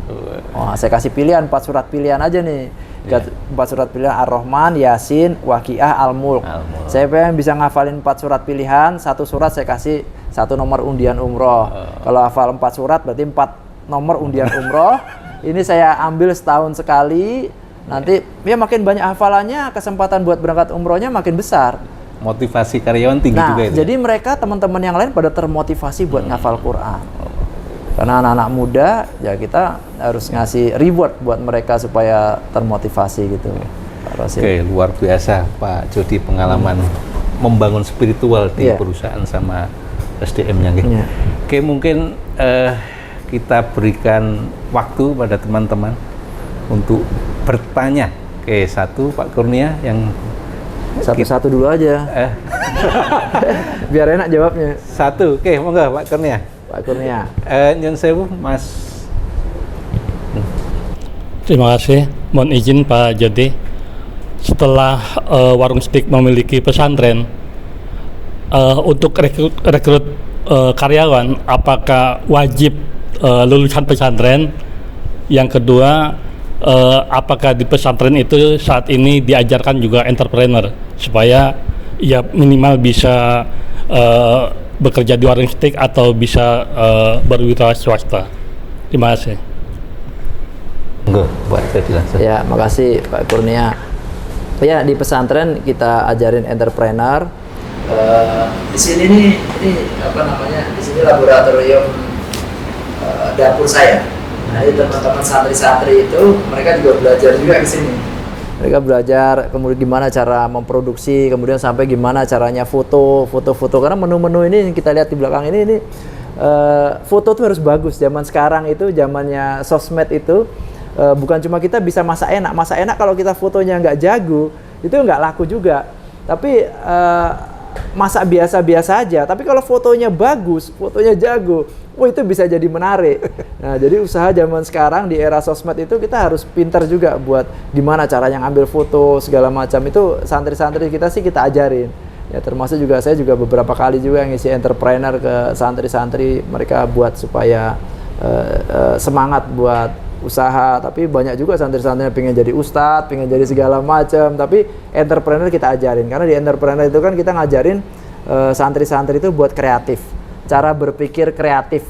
Saya kasih pilihan 4 surat pilihan aja nih. 4 surat pilihan Ar-Rahman, Yasin, Waqiah, Al-Mulk. Saya pengen bisa ngafalin 4 surat pilihan, 1 surat saya kasih 1 nomor undian umroh. Kalau hafal 4 surat berarti 4 nomor undian umroh. Ini saya ambil setahun sekali. Nanti ya makin banyak hafalannya, kesempatan buat berangkat umrohnya makin besar. Motivasi karyawan tinggi juga itu. Jadi mereka teman-teman yang lain pada termotivasi buat ngafal Quran. Karena anak-anak muda ya kita harus ngasih reward buat mereka supaya termotivasi gitu. Oke, luar biasa Pak Jody pengalaman membangun spiritual di perusahaan sama SDM-nya gitu. Oke, mungkin kita berikan waktu pada teman-teman untuk bertanya. Oke, satu Pak Kurnia yang satu-satu dulu aja. Biar enak jawabnya. Satu, oke, monggo Pak Kurnia. Pak Kurnia. Nyun sewu, Mas. Terima kasih. Mohon izin Pak Jody. Setelah Warung Steak memiliki pesantren, untuk rekrut karyawan, apakah wajib lulusan pesantren? Yang kedua, apakah di pesantren itu saat ini diajarkan juga entrepreneur supaya ya minimal bisa bekerja di warung steak atau bisa berwirausaha swasta? Terima kasih. Enggak, buat saya langsung. Ya, makasih Pak Kurnia. Ya, di pesantren kita ajarin entrepreneur. Di sini nih, ini apa namanya? Di sini laboratorium dapur saya. Nah, teman-teman santri-santri itu mereka juga belajar juga di sini. Mereka belajar kemudian gimana cara memproduksi, kemudian sampai gimana caranya foto karena menu-menu ini yang kita lihat di belakang ini foto tuh harus bagus. Zaman sekarang itu zamannya sosmed itu bukan cuma kita bisa masak enak kalau kita fotonya nggak jago itu nggak laku juga. Tapi masak biasa-biasa aja. Tapi kalau fotonya bagus, fotonya jago, itu bisa jadi menarik. Nah, jadi usaha zaman sekarang di era sosmed itu kita harus pintar juga buat gimana caranya ngambil foto segala macam. Itu santri-santri kita sih kita ajarin. Ya termasuk juga saya juga beberapa kali juga ngisi entrepreneur ke santri-santri, mereka buat supaya semangat buat usaha. Tapi banyak juga santri-santri yang pengen jadi ustadz, pengen jadi segala macam, tapi entrepreneur kita ajarin. Karena di entrepreneur itu kan kita ngajarin santri-santri itu buat kreatif, cara berpikir kreatif,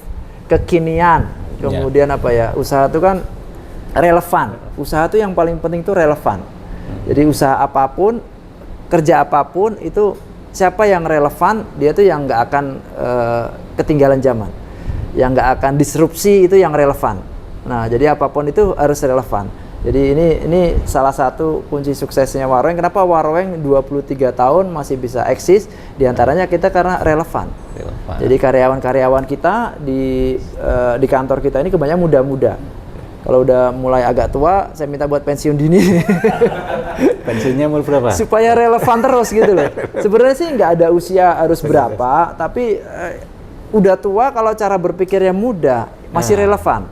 kekinian, kemudian apa ya, usaha itu kan relevan. Usaha itu yang paling penting itu relevan. Jadi usaha apapun, kerja apapun itu siapa yang relevan, dia tuh yang nggak akan ketinggalan zaman, yang nggak akan disrupsi, itu yang relevan. Nah, jadi apapun itu harus relevan. Jadi ini salah satu kunci suksesnya Waroeng. Kenapa Waroeng 23 tahun masih bisa eksis? Di antaranya kita karena relevan. Jadi karyawan-karyawan kita di kantor kita ini kebanyakan muda-muda. Kalau udah mulai agak tua, saya minta buat pensiun dini. Pensiunnya umur berapa? Supaya relevan terus gitu loh. Sebenarnya sih nggak ada usia harus berapa, tapi udah tua kalau cara berpikirnya muda, masih relevan.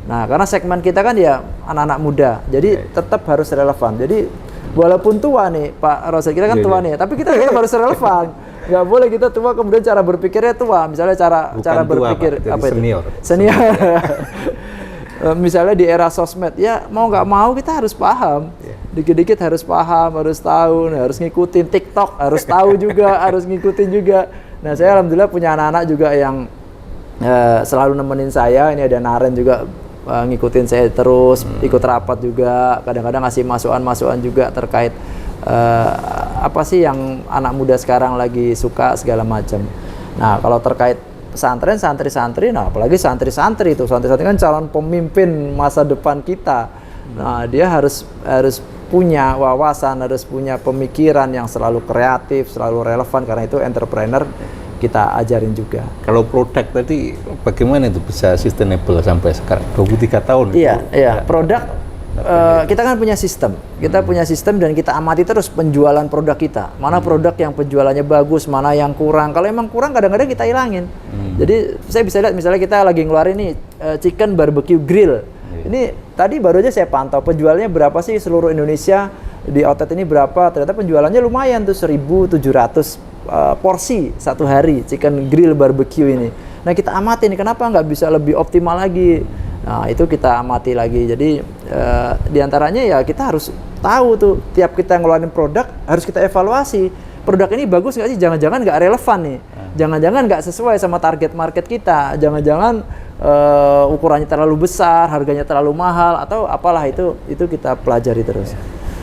Nah, karena segmen kita kan ya anak-anak muda, jadi tetap harus relevan. Jadi walaupun tua nih Pak Rosa, kita kan tua nih, tapi kita tetap harus relevan. Nggak boleh kita tua kemudian cara berpikirnya tua. Misalnya cara berpikir Pak, apa itu? senior. Misalnya di era sosmed, ya mau nggak mau kita harus paham, dikit-dikit harus paham, harus tahu, harus ngikutin TikTok, harus tahu juga, harus ngikutin juga. Nah, saya alhamdulillah punya anak-anak juga yang selalu nemenin saya. Ini ada Naren juga ngikutin saya terus, ikut rapat juga, kadang-kadang ngasih masukan-masukan juga terkait apa sih yang anak muda sekarang lagi suka segala macam. Nah, kalau terkait pesantren, santri-santri, nah apalagi santri-santri kan calon pemimpin masa depan kita. Nah, dia harus punya wawasan, harus punya pemikiran yang selalu kreatif, selalu relevan, karena itu entrepreneur kita ajarin juga. Kalau produk tadi bagaimana itu bisa sustainable sampai sekarang 23 tahun? Iya, produk kita kan punya sistem. Kita punya sistem dan kita amati terus penjualan produk kita. Mana produk yang penjualannya bagus, mana yang kurang. Kalau emang kurang kadang-kadang kita hilangin. Jadi saya bisa lihat misalnya kita lagi ngeluarin nih chicken barbecue grill. Ini tadi baru aja saya pantau penjualannya berapa sih seluruh Indonesia, di outlet ini berapa. Ternyata penjualannya lumayan tuh, 1.700 porsi satu hari chicken grill barbecue ini. Nah, kita amati nih kenapa nggak bisa lebih optimal lagi. Nah, itu kita amati lagi. Jadi diantaranya ya kita harus tahu tuh, tiap kita ngeluarin produk harus kita evaluasi. Produk ini bagus nggak sih? Jangan-jangan nggak relevan nih. Jangan-jangan nggak sesuai sama target market kita. Jangan-jangan ukurannya terlalu besar, harganya terlalu mahal, atau apalah itu kita pelajari terus.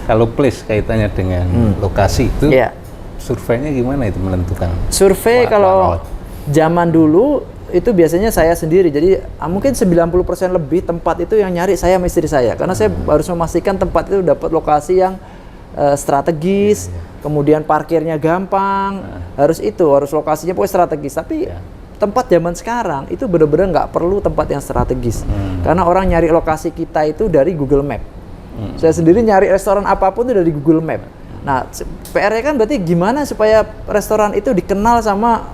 Kalau place kaitannya dengan lokasi itu, surveinya gimana itu menentukan? Survei kalau zaman dulu itu biasanya saya sendiri, jadi mungkin 90% lebih tempat itu yang nyari saya sama istri saya, karena saya harus memastikan tempat itu dapat lokasi yang strategis, kemudian parkirnya gampang, harus lokasinya pokoknya strategis. Tapi tempat zaman sekarang itu benar-benar nggak perlu tempat yang strategis, karena orang nyari lokasi kita itu dari Google Map. Saya sendiri nyari restoran apapun itu dari Google Map. Nah, PR-nya kan berarti gimana supaya restoran itu dikenal sama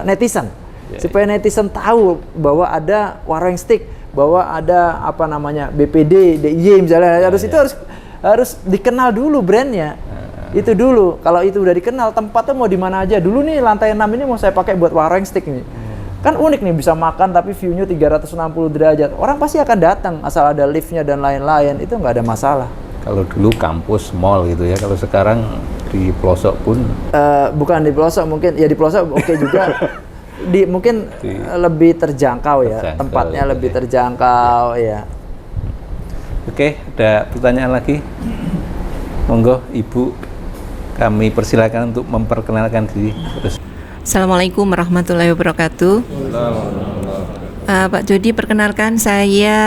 netizen. Supaya netizen tahu bahwa ada Waroeng Steak, bahwa ada apa namanya BPD, DIY misalnya, harus dikenal dulu brandnya. Itu dulu. Kalau itu udah dikenal, tempatnya mau di mana aja. Dulu nih lantai 6 ini mau saya pakai buat Waroeng Steak nih. Kan unik nih, bisa makan tapi view-nya 360 derajat. Orang pasti akan datang asal ada lift-nya dan lain-lain. Itu nggak ada masalah. Kalau dulu kampus, mall gitu ya. Kalau sekarang di pelosok pun bukan di pelosok, mungkin ya di pelosok oke juga. Mungkin lebih terjangkau ya, tempatnya lebih terjangkau ya. Oke, ada pertanyaan lagi? Monggo Ibu, kami persilakan untuk memperkenalkan diri. Assalamualaikum warahmatullahi wabarakatuh. Pak Jody, perkenalkan saya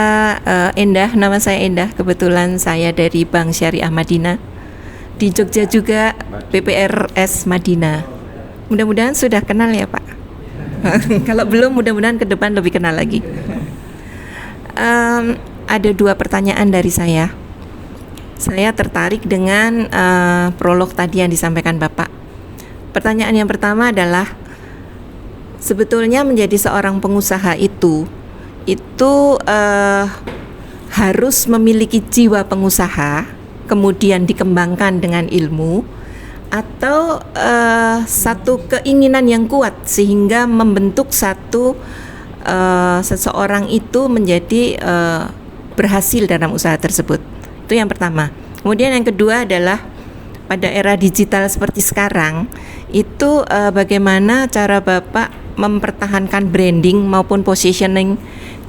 Endah, nama saya Endah. Kebetulan saya dari Bank Syariah Madinah di Jogja juga, PPRS Madinah. Mudah-mudahan sudah kenal ya Pak. Kalau belum, mudah-mudahan ke depan lebih kenal lagi. Ada 2 pertanyaan dari saya. Saya tertarik dengan prolog tadi yang disampaikan Bapak. Pertanyaan yang pertama adalah, sebetulnya menjadi seorang pengusaha itu harus memiliki jiwa pengusaha, kemudian dikembangkan dengan ilmu, atau satu keinginan yang kuat sehingga membentuk seseorang itu menjadi berhasil dalam usaha tersebut. Itu yang pertama. Kemudian yang kedua adalah pada era digital seperti sekarang itu bagaimana cara Bapak mempertahankan branding maupun positioning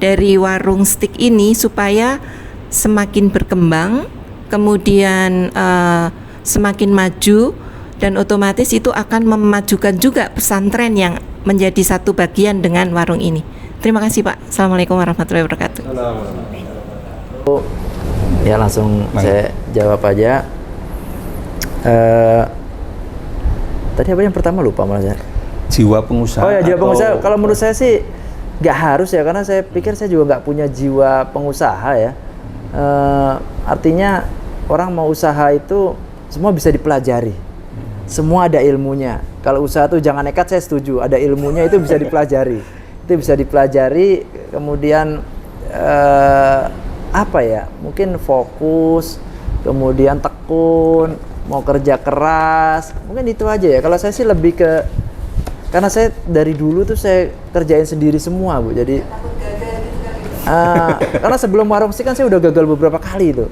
dari warung steak ini supaya semakin berkembang, kemudian semakin maju, dan otomatis itu akan memajukan juga pesantren yang menjadi satu bagian dengan warung ini. Terima kasih Pak. Assalamualaikum warahmatullahi wabarakatuh. Ya langsung saya jawab aja. Tadi apa yang pertama lupa malah saya. Jiwa pengusaha. Oh ya, jiwa pengusaha. Kalau menurut saya sih nggak harus ya, karena saya pikir saya juga nggak punya jiwa pengusaha ya. Artinya orang mau usaha itu semua bisa dipelajari. Semua ada ilmunya. Kalau usaha tuh jangan nekat, saya setuju. Ada ilmunya, itu bisa dipelajari. Itu bisa dipelajari. Kemudian apa ya? Mungkin fokus, kemudian tekun, mau kerja keras. Mungkin itu aja ya. Kalau saya sih lebih ke, karena saya dari dulu tuh saya kerjain sendiri semua, Bu. Jadi karena sebelum warung steak kan saya udah gagal beberapa kali itu.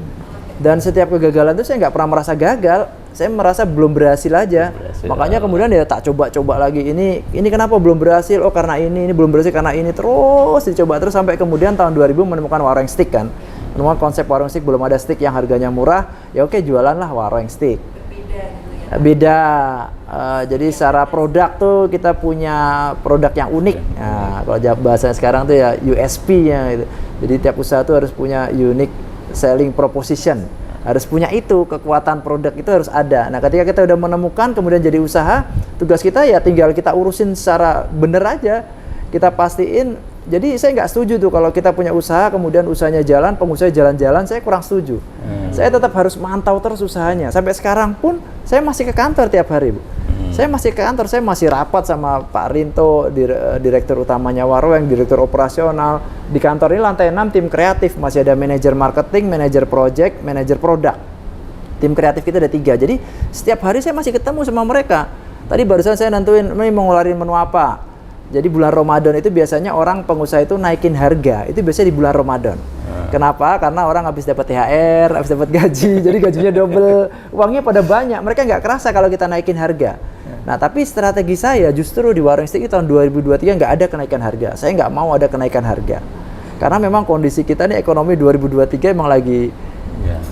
Dan setiap kegagalan itu saya nggak pernah merasa gagal. Saya merasa belum berhasil aja. Makanya kemudian ya tak coba-coba lagi. Ini kenapa belum berhasil? Oh karena ini belum berhasil karena ini, terus dicoba terus sampai kemudian tahun 2000 menemukan warung steak kan. Menemukan konsep warung steak, belum ada steak yang harganya murah. Ya oke, jualan lah warung steak. Beda. Jadi secara produk tuh kita punya produk yang unik. Nah, kalau bahasa sekarang tuh ya USP-nya gitu. Jadi tiap usaha tuh harus punya unique selling proposition. Harus punya itu, kekuatan produk itu harus ada. Nah, ketika kita udah menemukan kemudian jadi usaha, tugas kita ya tinggal kita urusin secara bener aja. Kita pastiin. Jadi saya nggak setuju tuh kalau kita punya usaha kemudian usahanya jalan, pengusaha jalan-jalan, saya kurang setuju. Saya tetap harus mantau terus usahanya. Sampai sekarang pun saya masih ke kantor tiap hari, Bu. Saya masih ke kantor, saya masih rapat sama Pak Rinto, direktur utamanya Warung, direktur operasional. Di kantor ini lantai 6 tim kreatif, masih ada manajer marketing, manajer project, manajer produk. Tim kreatif kita ada 3. Jadi setiap hari saya masih ketemu sama mereka. Tadi barusan saya nentuin ini mau ngeluarin menu apa. Jadi bulan Ramadan itu biasanya orang pengusaha itu naikin harga. Itu biasanya di bulan Ramadan. Kenapa? Karena orang habis dapat THR, habis dapat gaji, jadi gajinya double, uangnya pada banyak. Mereka nggak kerasa kalau kita naikin harga. Nah, tapi strategi saya justru di warung steak tahun 2023 nggak ada kenaikan harga. Saya nggak mau ada kenaikan harga. Karena memang kondisi kita nih ekonomi 2023 emang lagi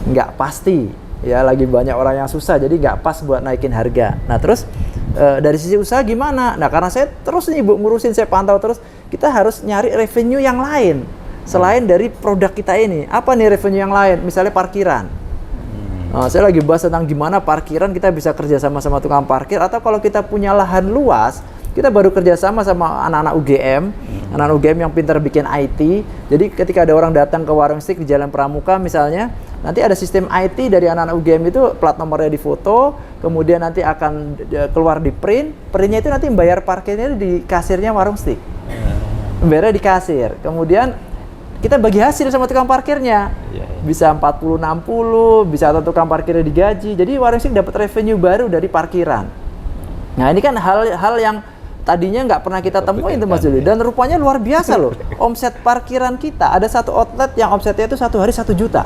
nggak pasti. Ya, lagi banyak orang yang susah, jadi nggak pas buat naikin harga. Nah, terus dari sisi usaha gimana? Nah, karena saya terus nih Bu ngurusin, saya pantau terus, kita harus nyari revenue yang lain. Selain dari produk kita ini, apa nih revenue yang lain? Misalnya parkiran. Saya lagi bahas tentang gimana parkiran kita bisa kerja sama tukang parkir, atau kalau kita punya lahan luas, kita baru kerja sama anak-anak UGM, anak-anak UGM yang pintar bikin IT. Jadi ketika ada orang datang ke warung steak di Jalan Pramuka misalnya, nanti ada sistem IT dari anak-anak UGM itu, plat nomornya difoto, kemudian nanti akan keluar di printnya itu nanti bayar parkirnya di kasirnya warung steak. Bayarnya di kasir. Kemudian kita bagi hasil sama tukang parkirnya. Bisa 40-60, bisa atau tukang parkirnya digaji. Jadi warung steak dapat revenue baru dari parkiran. Nah, ini kan hal yang tadinya nggak pernah kita temuin tuh Mas Juli. Dan rupanya luar biasa loh. Omset parkiran kita, ada satu outlet yang omsetnya itu satu hari 1 juta.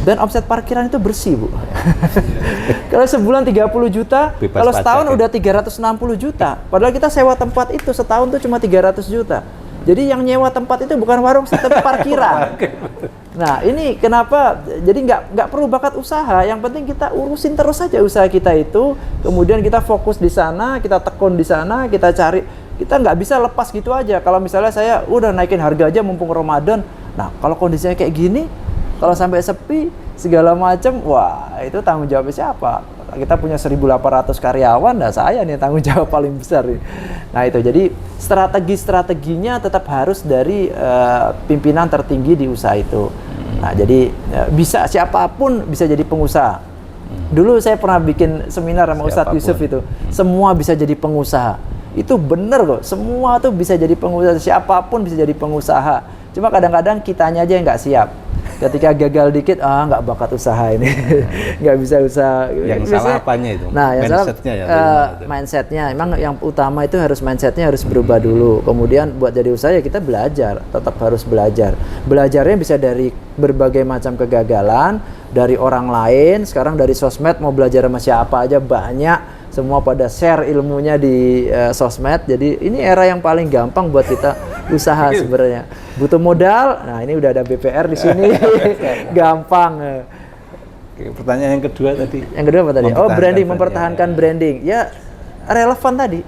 Dan omset parkiran itu bersih, Bu. Kalau sebulan 30 juta, kalau setahun udah 360 juta. Padahal kita sewa tempat itu setahun tuh cuma 300 juta. Jadi yang nyewa tempat itu bukan warung, tapi parkiran. Nah, ini kenapa? Jadi nggak perlu bakat usaha. Yang penting kita urusin terus saja usaha kita itu. Kemudian kita fokus di sana, kita tekun di sana, kita cari. Kita nggak bisa lepas gitu aja. Kalau misalnya saya udah naikin harga aja mumpung Ramadan. Nah, kalau kondisinya kayak gini, kalau sampai sepi segala macam, wah itu tanggung jawabnya siapa? Kita punya 1.800 karyawan, nah saya nih tanggung jawab paling besar nih. Nah itu, jadi strategi-strateginya tetap harus dari pimpinan tertinggi di usaha itu. Nah, jadi bisa siapapun bisa jadi pengusaha. Dulu saya pernah bikin seminar sama Ustadz Yusuf itu. Semua bisa jadi pengusaha. Itu bener kok. Semua tuh bisa jadi pengusaha. Siapapun bisa jadi pengusaha. Cuma kadang-kadang kitanya aja yang nggak siap. Ketika gagal dikit, nggak bakat usaha ini, nggak bisa usaha. Yang salah apanya itu? Nah, yang mindsetnya salah mindsetnya. Emang yang utama itu harus mindsetnya harus berubah dulu. Kemudian buat jadi usaha ya kita belajar, tetap harus belajar. Belajarnya bisa dari berbagai macam kegagalan, dari orang lain. Sekarang dari sosmed mau belajar sama siapa aja banyak. Semua pada share ilmunya di sosmed. Jadi ini era yang paling gampang buat kita usaha sebenarnya. Butuh modal. Nah, ini udah ada BPR di sini. Gampang. Oke, pertanyaan yang kedua tadi. Yang kedua apa tadi? Branding, mempertahankan branding. Ya, relevan tadi.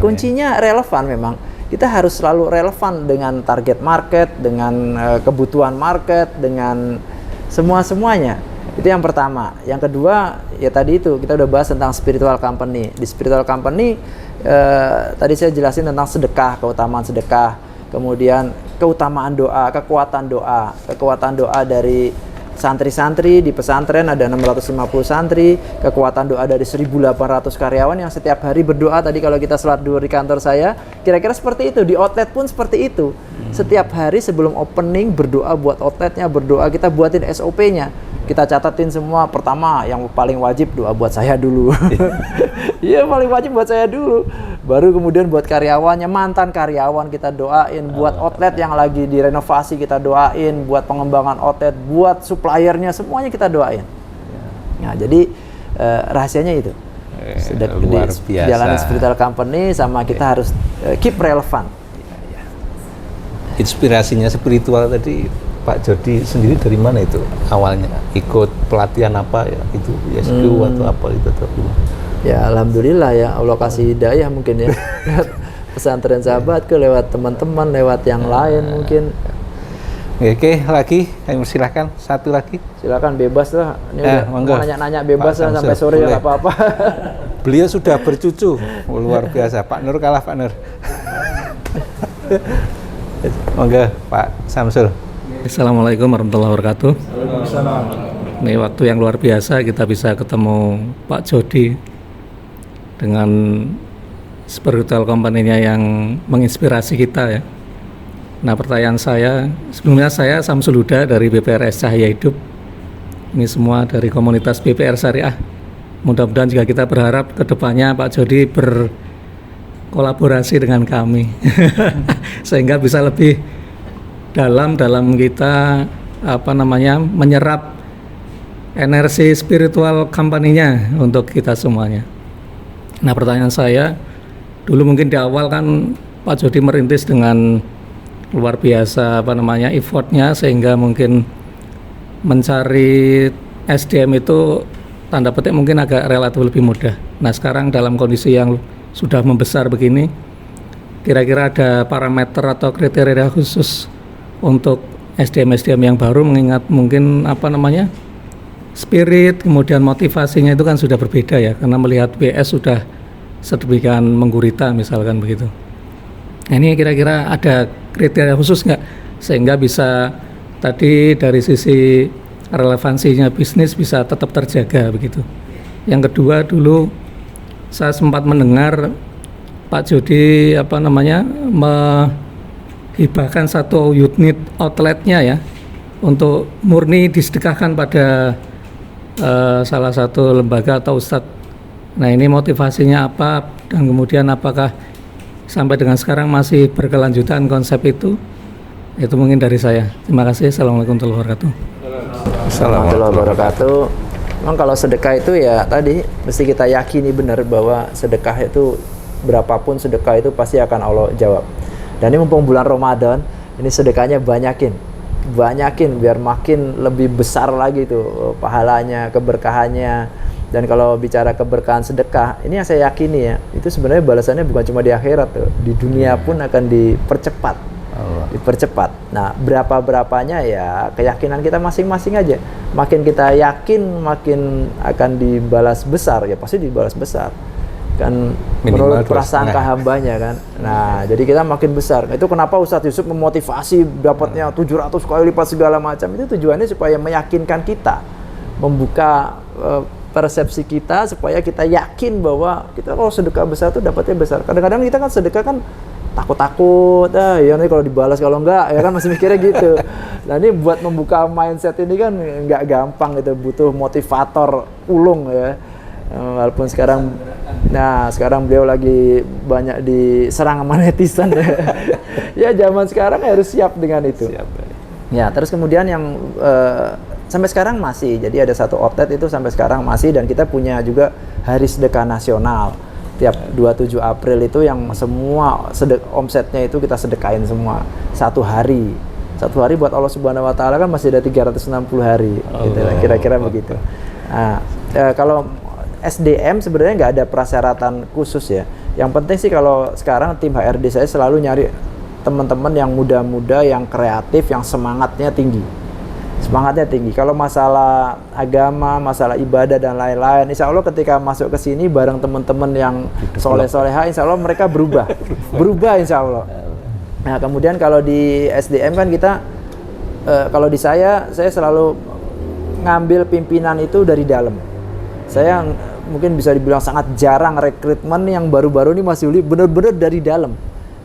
Kuncinya relevan memang. Kita harus selalu relevan dengan target market, dengan kebutuhan market, dengan semuanya. Itu yang pertama. Yang kedua, ya tadi itu kita udah bahas tentang spiritual company. Di spiritual company tadi saya jelasin tentang sedekah, keutamaan sedekah, kemudian keutamaan doa, kekuatan doa dari santri-santri di pesantren ada 650 santri, kekuatan doa dari 1.800 karyawan yang setiap hari berdoa. Tadi kalau kita sholat duhur di kantor saya, kira-kira seperti itu. Di outlet pun seperti itu. Setiap hari sebelum opening berdoa buat outletnya, berdoa, kita buatin SOP-nya. Kita catatin semua. Pertama, yang paling wajib doa buat saya dulu. Iya, paling wajib buat saya dulu. Baru kemudian buat karyawannya, mantan karyawan kita doain, buat outlet yang lagi direnovasi kita doain, buat pengembangan outlet, buat suppliernya, semuanya kita doain. Nah, jadi rahasianya itu. Sudah luar biasa. Jalanan spiritual company sama kita harus keep relevan. Inspirasinya spiritual tadi Pak Jody sendiri dari mana itu awalnya? Ikut pelatihan apa ya? Itu YSQ atau apa itu? Ya alhamdulillah ya, Allah kasih hidayah mungkin ya. Lewat pesantren sahabat lewat teman-teman, lewat yang lain mungkin. Oke, lagi kami silakan satu lagi. Silakan bebas lah. Ini mau nanya-nanya bebas lah sampai sore ya, nggak apa-apa. Beliau sudah bercucu, luar biasa. Pak Nur kalah Pak Nur. Monggo Pak Samsul. Assalamualaikum warahmatullahi wabarakatuh. Ini waktu yang luar biasa kita bisa ketemu Pak Jody dengan spiritual company-nya yang menginspirasi kita ya. Nah, pertanyaan saya, sebelumnya saya Samsul Huda dari BPRS Cahaya Hidup. Ini semua dari komunitas BPR Syariah. Mudah-mudahan juga kita berharap ke depannya Pak Jody berkolaborasi dengan kami sehingga bisa lebih dalam kita menyerap energi spiritual company-nya untuk kita semuanya. Nah, pertanyaan saya, dulu mungkin di awal kan Pak Jody merintis dengan luar biasa effortnya sehingga mungkin mencari SDM itu tanda petik mungkin agak relatif lebih mudah. Nah, sekarang dalam kondisi yang sudah membesar begini, kira-kira ada parameter atau kriteria khusus untuk SDM yang baru, mengingat mungkin spirit kemudian motivasinya itu kan sudah berbeda ya, karena melihat BS sudah sedemikian menggurita misalkan begitu. Nah, ini kira-kira ada kriteria khusus nggak sehingga bisa tadi dari sisi relevansinya bisnis bisa tetap terjaga begitu. Yang kedua, dulu saya sempat mendengar Pak Jody hibahkan satu unit outletnya ya untuk murni disedekahkan pada salah satu lembaga atau ustadz. Nah, ini motivasinya apa dan kemudian apakah sampai dengan sekarang masih berkelanjutan konsep itu? Itu mungkin dari saya. Terima kasih. Assalamualaikum warahmatullahi wabarakatuh. Assalamualaikum warahmatullahi wabarakatuh. Memang kalau sedekah itu ya tadi mesti kita yakini benar bahwa sedekah itu berapapun sedekah itu pasti akan Allah jawab. Dan ini mumpung bulan Ramadan, ini sedekahnya banyakin biar makin lebih besar lagi tuh pahalanya, keberkahannya. Dan kalau bicara keberkahan sedekah, ini yang saya yakini ya, itu sebenarnya balasannya bukan cuma di akhirat tuh, di dunia pun akan dipercepat. Nah, berapanya ya keyakinan kita masing-masing aja. Makin kita yakin, makin akan dibalas besar ya, pasti dibalas besar. kan Minimal menurut prasangka 2,5. hambanya kan. Nah, jadi kita makin besar. Itu kenapa Ustadz Yusuf memotivasi dapatnya 700 kali lipat segala macam. Itu tujuannya supaya meyakinkan kita, membuka persepsi kita supaya kita yakin bahwa kita kalau sedekah besar tuh dapatnya besar. Kadang-kadang kita kan sedekah kan takut-takut, ya nanti kalau dibalas kalau enggak, ya kan masih mikirnya gitu. Nah ini buat membuka mindset ini kan nggak gampang gitu, butuh motivator ulung ya. Walaupun sekarang, sekarang beliau lagi banyak diserang sama netizen. Ya zaman sekarang harus siap dengan itu. Siap. Ya terus kemudian yang sampai sekarang masih, jadi ada satu outlet itu sampai sekarang masih, dan kita punya juga hari sedekah nasional. Tiap 27 April itu yang semua omsetnya itu kita sedekain semua satu hari buat Allah Subhanahu Wa Taala kan masih ada 360 hari gitu, kira-kira begitu. Nah, kalau SDM sebenarnya nggak ada persyaratan khusus ya. Yang penting sih kalau sekarang tim HRD saya selalu nyari teman-teman yang muda-muda, yang kreatif, yang semangatnya tinggi. Kalau masalah agama, masalah ibadah dan lain-lain, insya Allah ketika masuk ke sini bareng teman-teman yang soleh-soleha, insya Allah mereka berubah insya Allah. Nah kemudian kalau di SDM kan kita, kalau di saya selalu ngambil pimpinan itu dari dalam. Saya mungkin bisa dibilang sangat jarang rekrutmen yang baru-baru ini Mas Yuli, benar-benar dari dalam.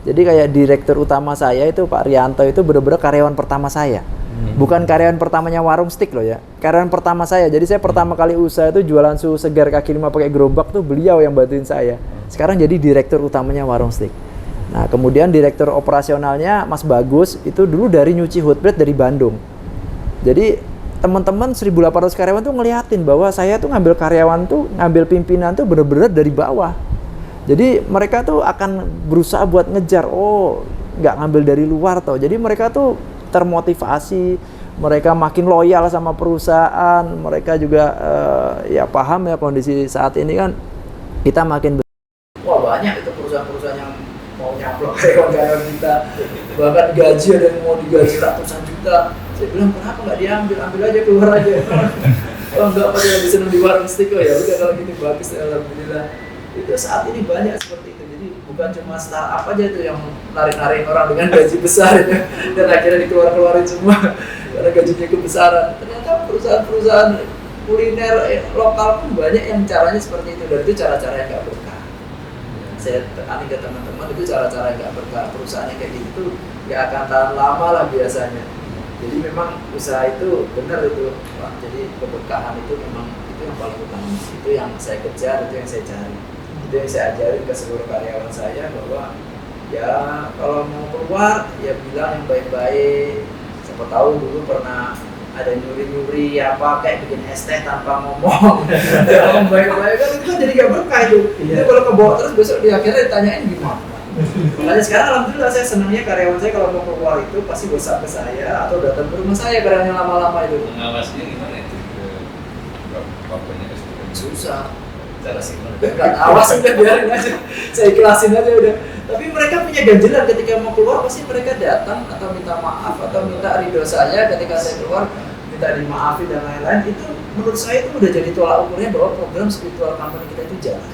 Jadi kayak direktur utama saya itu Pak Rianto itu benar-benar karyawan pertama saya. Bukan karyawan pertamanya Warung Steak loh ya. Karyawan pertama saya. Jadi saya pertama kali usaha itu jualan susu segar kaki lima pakai gerobak tuh beliau yang bantuin saya. Sekarang jadi direktur utamanya Warung Steak. Nah, kemudian direktur operasionalnya Mas Bagus itu dulu dari nyuci hotplate dari Bandung. Jadi teman-teman 1.800 karyawan tuh ngeliatin bahwa saya tuh ngambil karyawan tuh, ngambil pimpinan tuh bener-bener dari bawah. Jadi mereka tuh akan berusaha buat ngejar, nggak ngambil dari luar toh. Jadi mereka tuh termotivasi, mereka makin loyal sama perusahaan, mereka juga ya paham ya kondisi saat ini kan kita makin wah banyak itu perusahaan-perusahaan yang mau nyaplok karyawan kita, bahkan gaji ada yang mau digaji ratusan juta. Saya bilang kenapa nggak diambil, ambil aja keluar aja. Enggak, pasti lebih senang di Warung Steak. Ya udah kalau gitu bagus, alhamdulillah. Itu saat ini banyak seperti itu. Jadi bukan cuma startup aja tuh yang narik-narik orang dengan gaji besar ya, dan akhirnya dikeluarin semua karena gajinya kebesaran. Ternyata perusahaan-perusahaan kuliner lokal pun banyak yang caranya seperti itu, dan itu cara-cara yang nggak berkah. Saya tekani ke teman-teman, itu cara-cara yang nggak berkah. Perusahaan yang kayak gitu nggak akan tahan lama lah biasanya. Jadi memang usaha itu benar itu Pak. Jadi keberkahan itu memang itu yang paling utama. Itu yang saya kejar, itu yang saya cari. Itu yang saya ajarin ke seluruh karyawan saya bahwa ya kalau mau keluar ya bilang yang baik-baik. Siapa tahu dulu pernah ada nyuri-nyuri apa kayak bikin es teh tanpa ngomong. Yang baik-baik kan itu kan jadi gak berkah itu. Itu kalau kebawa terus besok di akhirnya ditanyain gimana. Makanya sekarang alhamdulillah saya senangnya karyawan saya kalau mau keluar itu pasti WhatsApp ke saya atau datang ke rumah saya karyawan yang lama-lama itu. Mengawasnya gimana itu? Bapaknya Susah. Cara sih enggak awas udah biarin aja. Saya ikhlasin aja udah. Tapi mereka punya ganjelan ketika mau keluar pasti mereka datang atau minta maaf atau minta ridho saya ketika saya keluar, minta dimaafin dan lain-lain. Itu menurut saya itu udah jadi tolak ukurnya bahwa program spiritual company kita itu jalan.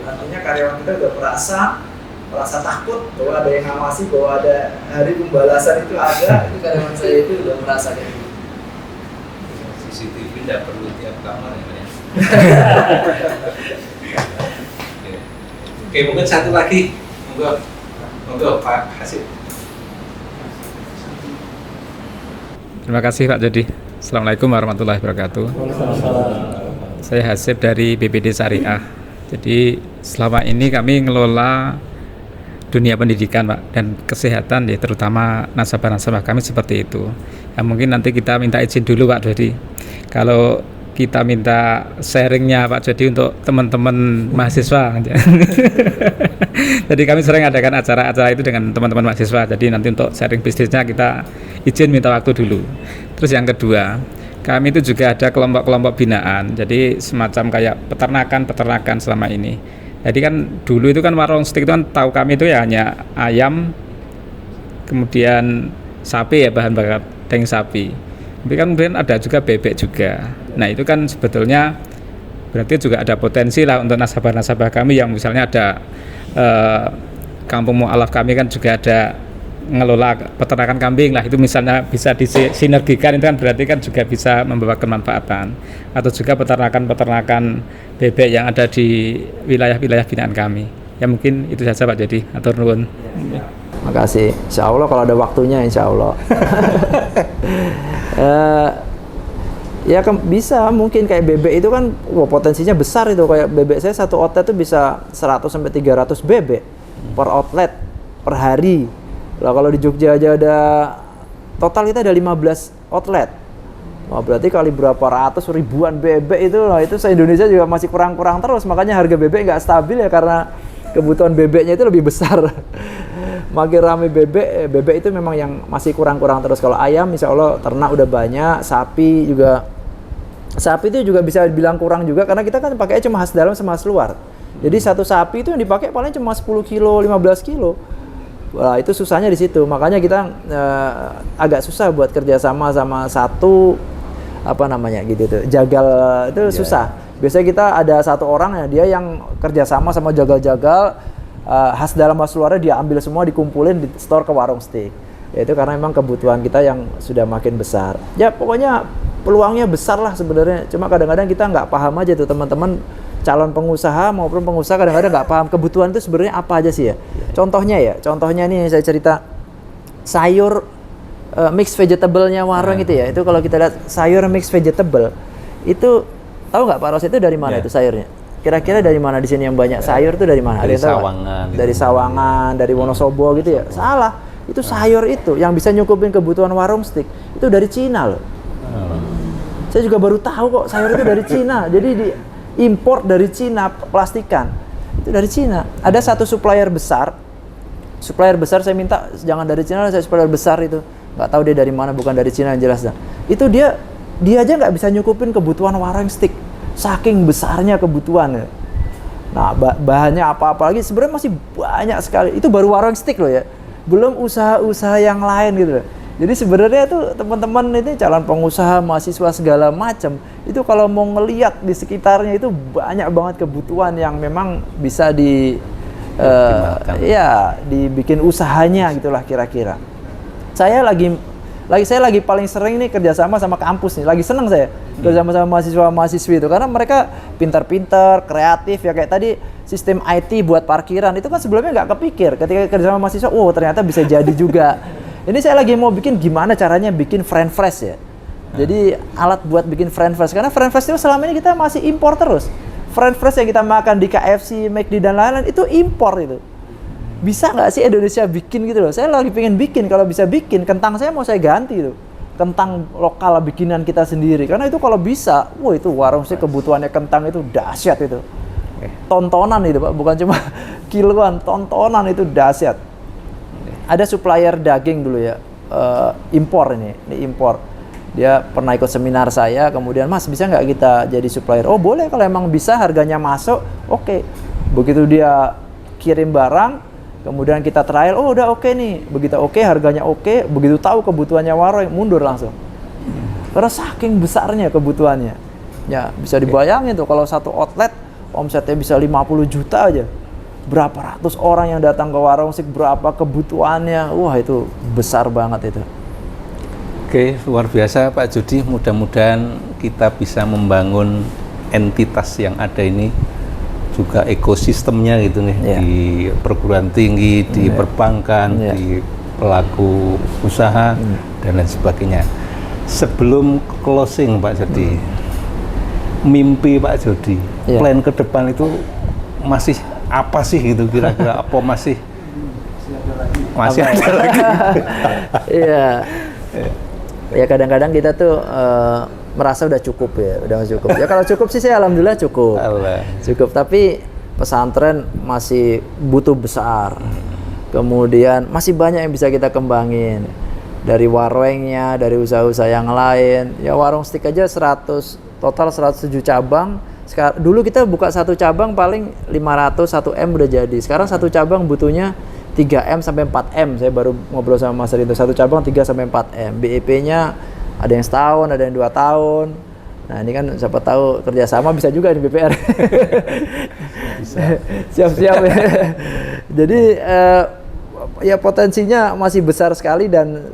Artinya karyawan kita udah merasa takut bahwa ada yang ngawasi, bahwa ada hari pembalasan itu ada. Itu karyawan saya itu udah merasa kayak gitu. CCTV tidak perlu tiap kamar ya. Oke, mungkin satu lagi. Monggo Pak Hasib. Terima kasih Pak Jody. Assalamualaikum warahmatullahi wabarakatuh. Saya Hasib dari BPD Syariah. Jadi selama ini kami ngelola dunia pendidikan Pak dan kesehatan ya, terutama nasabah-nasabah kami seperti itu. Ya, mungkin nanti kita minta izin dulu Pak Jody. Kalau kita minta sharingnya Pak Jody untuk teman-teman mahasiswa. Jadi kami sering adakan acara-acara itu dengan teman-teman mahasiswa. Jadi nanti untuk sharing bisnisnya kita izin minta waktu dulu. Terus yang kedua, kami itu juga ada kelompok-kelompok binaan. Jadi semacam kayak peternakan selama ini. Jadi kan dulu itu kan Warung Steak itu kan tahu kami itu ya hanya ayam, kemudian sapi ya, bahan bakar daging sapi. Tapi kan kemudian ada juga bebek juga. Nah itu kan sebetulnya berarti juga ada potensi lah untuk nasabah-nasabah kami yang misalnya ada kampung mu'alaf kami kan juga ada ngelola peternakan kambing lah, itu misalnya bisa disinergikan, itu kan berarti kan juga bisa membawa kemanfaatan, atau juga peternakan bebek yang ada di wilayah-wilayah binaan kami. Ya mungkin itu saja Pak Jody, atur nuwun. Makasih. Insya Allah kalau ada waktunya, insya Allah. Ya bisa mungkin kayak bebek itu kan potensinya besar itu, kayak bebek saya satu outlet itu bisa 100-300 bebek per outlet per hari. Lah kalau di Jogja aja ada total kita ada 15 outlet. Wah, berarti kali berapa ratus ribuan bebek itu lah, itu se-Indonesia juga masih kurang-kurang terus, makanya harga bebek nggak stabil ya karena kebutuhan bebeknya itu lebih besar. Makin ramai bebek itu memang yang masih kurang-kurang terus. Kalau ayam insya Allah ternak udah banyak, sapi itu juga bisa dibilang kurang juga karena kita kan pakainya cuma khas dalam sama khas luar. Jadi satu sapi itu yang dipakai paling cuma 10 kilo, 15 kilo. Wah, itu susahnya di situ. Makanya kita agak susah buat kerjasama sama satu gitu tuh. Jagal itu susah. Biasanya kita ada satu orang ya, dia yang kerjasama sama jagal-jagal khas dalam khas luarnya dia ambil semua, dikumpulin di store ke warung steak. Ya itu karena memang kebutuhan kita yang sudah makin besar. Ya pokoknya peluangnya besar lah sebenarnya. Cuma kadang-kadang kita nggak paham aja tuh teman-teman calon pengusaha maupun pengusaha kadang-kadang nggak paham kebutuhan itu sebenarnya apa aja sih ya. Contohnya nih saya cerita sayur mixed vegetable-nya warung itu ya. Itu kalau kita lihat sayur mixed vegetable itu tahu nggak Pak Ros itu dari mana itu sayurnya? Kira-kira dari mana di sini yang banyak sayur itu dari mana? Dari ada yang tahu Sawangan. Dari Sawangan, dari Wonosobo gitu ya. Salah. Itu sayur itu yang bisa nyukupin kebutuhan warung steak itu dari Cina loh. Saya juga baru tahu kok sayur itu dari Cina. Jadi import dari Cina, plastikan itu dari Cina. Ada satu supplier besar saya minta jangan dari Cina, saya supplier besar itu nggak tahu dia dari mana, bukan dari Cina yang jelas dah. Itu dia aja nggak bisa nyukupin kebutuhan warung steak, saking besarnya kebutuhannya. Nah bahannya apa lagi sebenarnya masih banyak sekali. Itu baru warung steak loh ya, belum usaha-usaha yang lain gitu loh. Jadi sebenarnya tuh teman-teman ini calon pengusaha, mahasiswa segala macam itu kalau mau ngeliat di sekitarnya itu banyak banget kebutuhan yang memang bisa dibikin usahanya gitulah kira-kira. Saya lagi paling sering nih kerjasama sama kampus nih, lagi seneng saya kerjasama sama mahasiswa-mahasiswi itu karena mereka pintar-pintar, kreatif ya, kayak tadi sistem IT buat parkiran itu kan sebelumnya nggak kepikir, ketika kerjasama mahasiswa, ternyata bisa jadi juga. Ini saya lagi mau bikin gimana caranya bikin French fries ya. Jadi alat buat bikin French fries, karena French fries itu selama ini kita masih impor terus. French fries yang kita makan di KFC, McD dan lain-lain itu impor itu. Bisa nggak sih Indonesia bikin gitu loh? Saya lagi pengen bikin, kalau bisa bikin kentang saya mau saya ganti tuh. Kentang lokal bikinan kita sendiri. Karena itu kalau bisa, itu warung sih kebutuhannya kentang itu dahsyat itu. Tontonan itu Pak, bukan cuma kiloan, tontonan itu dahsyat. Ada supplier daging dulu ya, impor ini impor. Dia pernah ikut seminar saya, kemudian Mas bisa nggak kita jadi supplier? Oh boleh, kalau emang bisa harganya masuk, oke. Begitu dia kirim barang, kemudian kita trial, udah oke nih. Begitu oke, harganya oke, begitu tahu kebutuhannya warung, mundur langsung. Karena saking besarnya kebutuhannya. Ya bisa dibayangin tuh kalau satu outlet omsetnya bisa 50 juta aja. Berapa ratus orang yang datang ke warung steak, berapa kebutuhannya, itu besar banget itu. Oke, luar biasa Pak Jody. Mudah-mudahan kita bisa membangun entitas yang ada ini juga ekosistemnya gitu nih, di perguruan tinggi, di perbankan, di pelaku usaha dan lain sebagainya. Sebelum closing Pak Jody, mimpi Pak Jody, plan ke depan itu masih apa sih gitu kira-kira? Apa masih ada lagi? Iya. Ya kadang-kadang kita tuh merasa udah cukup ya, Ya kalau cukup sih saya alhamdulillah cukup. Cukup, tapi pesantren masih butuh besar. Kemudian masih banyak yang bisa kita kembangin. Dari warungnya, dari usaha-usaha yang lain. Ya warung steak aja total 107 cabang. Dulu kita buka satu cabang paling 500 1M udah jadi. Sekarang satu cabang butuhnya 3M sampai 4M. Saya baru ngobrol sama Mas Rinto, satu cabang 3 sampai 4M. BEP-nya ada yang setahun, ada yang 2 tahun. Nah ini kan siapa tahu kerjasama bisa juga di BPR. Bisa. Siap-siap ya. Jadi ya potensinya masih besar sekali dan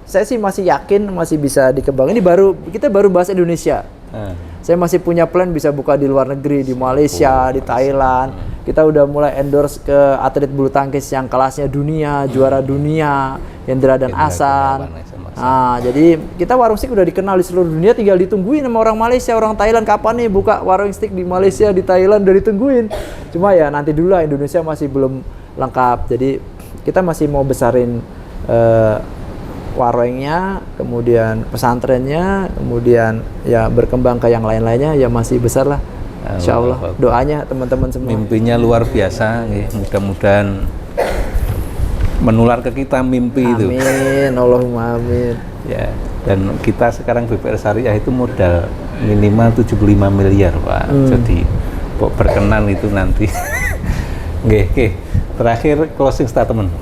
saya sih masih yakin masih bisa dikembangin. Ini kita baru bahas Indonesia. Saya masih punya plan bisa buka di luar negeri, di Malaysia, di Thailand. Kita udah mulai endorse ke atlet bulu tangkis yang kelasnya dunia, juara dunia, Hendra dan Hasan. Nah, jadi kita warung stick udah dikenal di seluruh dunia, tinggal ditungguin sama orang Malaysia, orang Thailand kapan nih buka warung stick di Malaysia, di Thailand, udah ditungguin. Cuma ya nanti dulu lah, Indonesia masih belum lengkap. Jadi kita masih mau besarin warungnya, kemudian pesantrennya, kemudian ya berkembang ke yang lain-lainnya, ya masih besar lah. Insya Allah, doanya teman-teman semua. Mimpinya luar biasa, mudah-mudahan menular ke kita mimpi itu. Amin, Allahumma amin. Ya, dan kita sekarang BPR Syariah itu modal minimal 75 miliar, Pak. Jadi berkenan itu nanti. Oke. Terakhir closing statement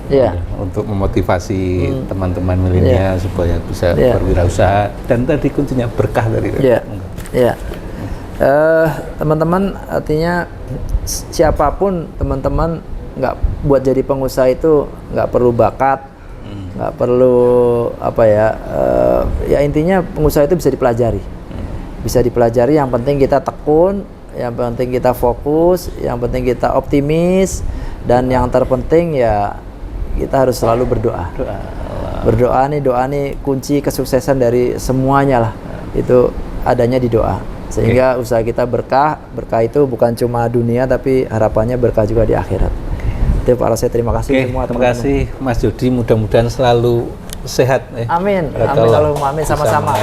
untuk memotivasi teman-teman milenial supaya bisa berwirausaha, dan tadi kuncinya berkah dari teman-teman, artinya siapapun teman-teman nggak buat jadi pengusaha itu nggak perlu bakat, nggak perlu ya intinya pengusaha itu bisa dipelajari, yang penting kita tekun, yang penting kita fokus, yang penting kita optimis. Dan yang terpenting ya kita harus selalu berdoa. Doa nih kunci kesuksesan dari semuanya lah. Itu adanya di doa. Sehingga usaha kita berkah itu bukan cuma dunia tapi harapannya berkah juga di akhirat. Itu Pak Rosyid, terima kasih semua teman-teman. Terima kasih Mas Jody, mudah-mudahan selalu sehat. Amin. Amin, sama-sama.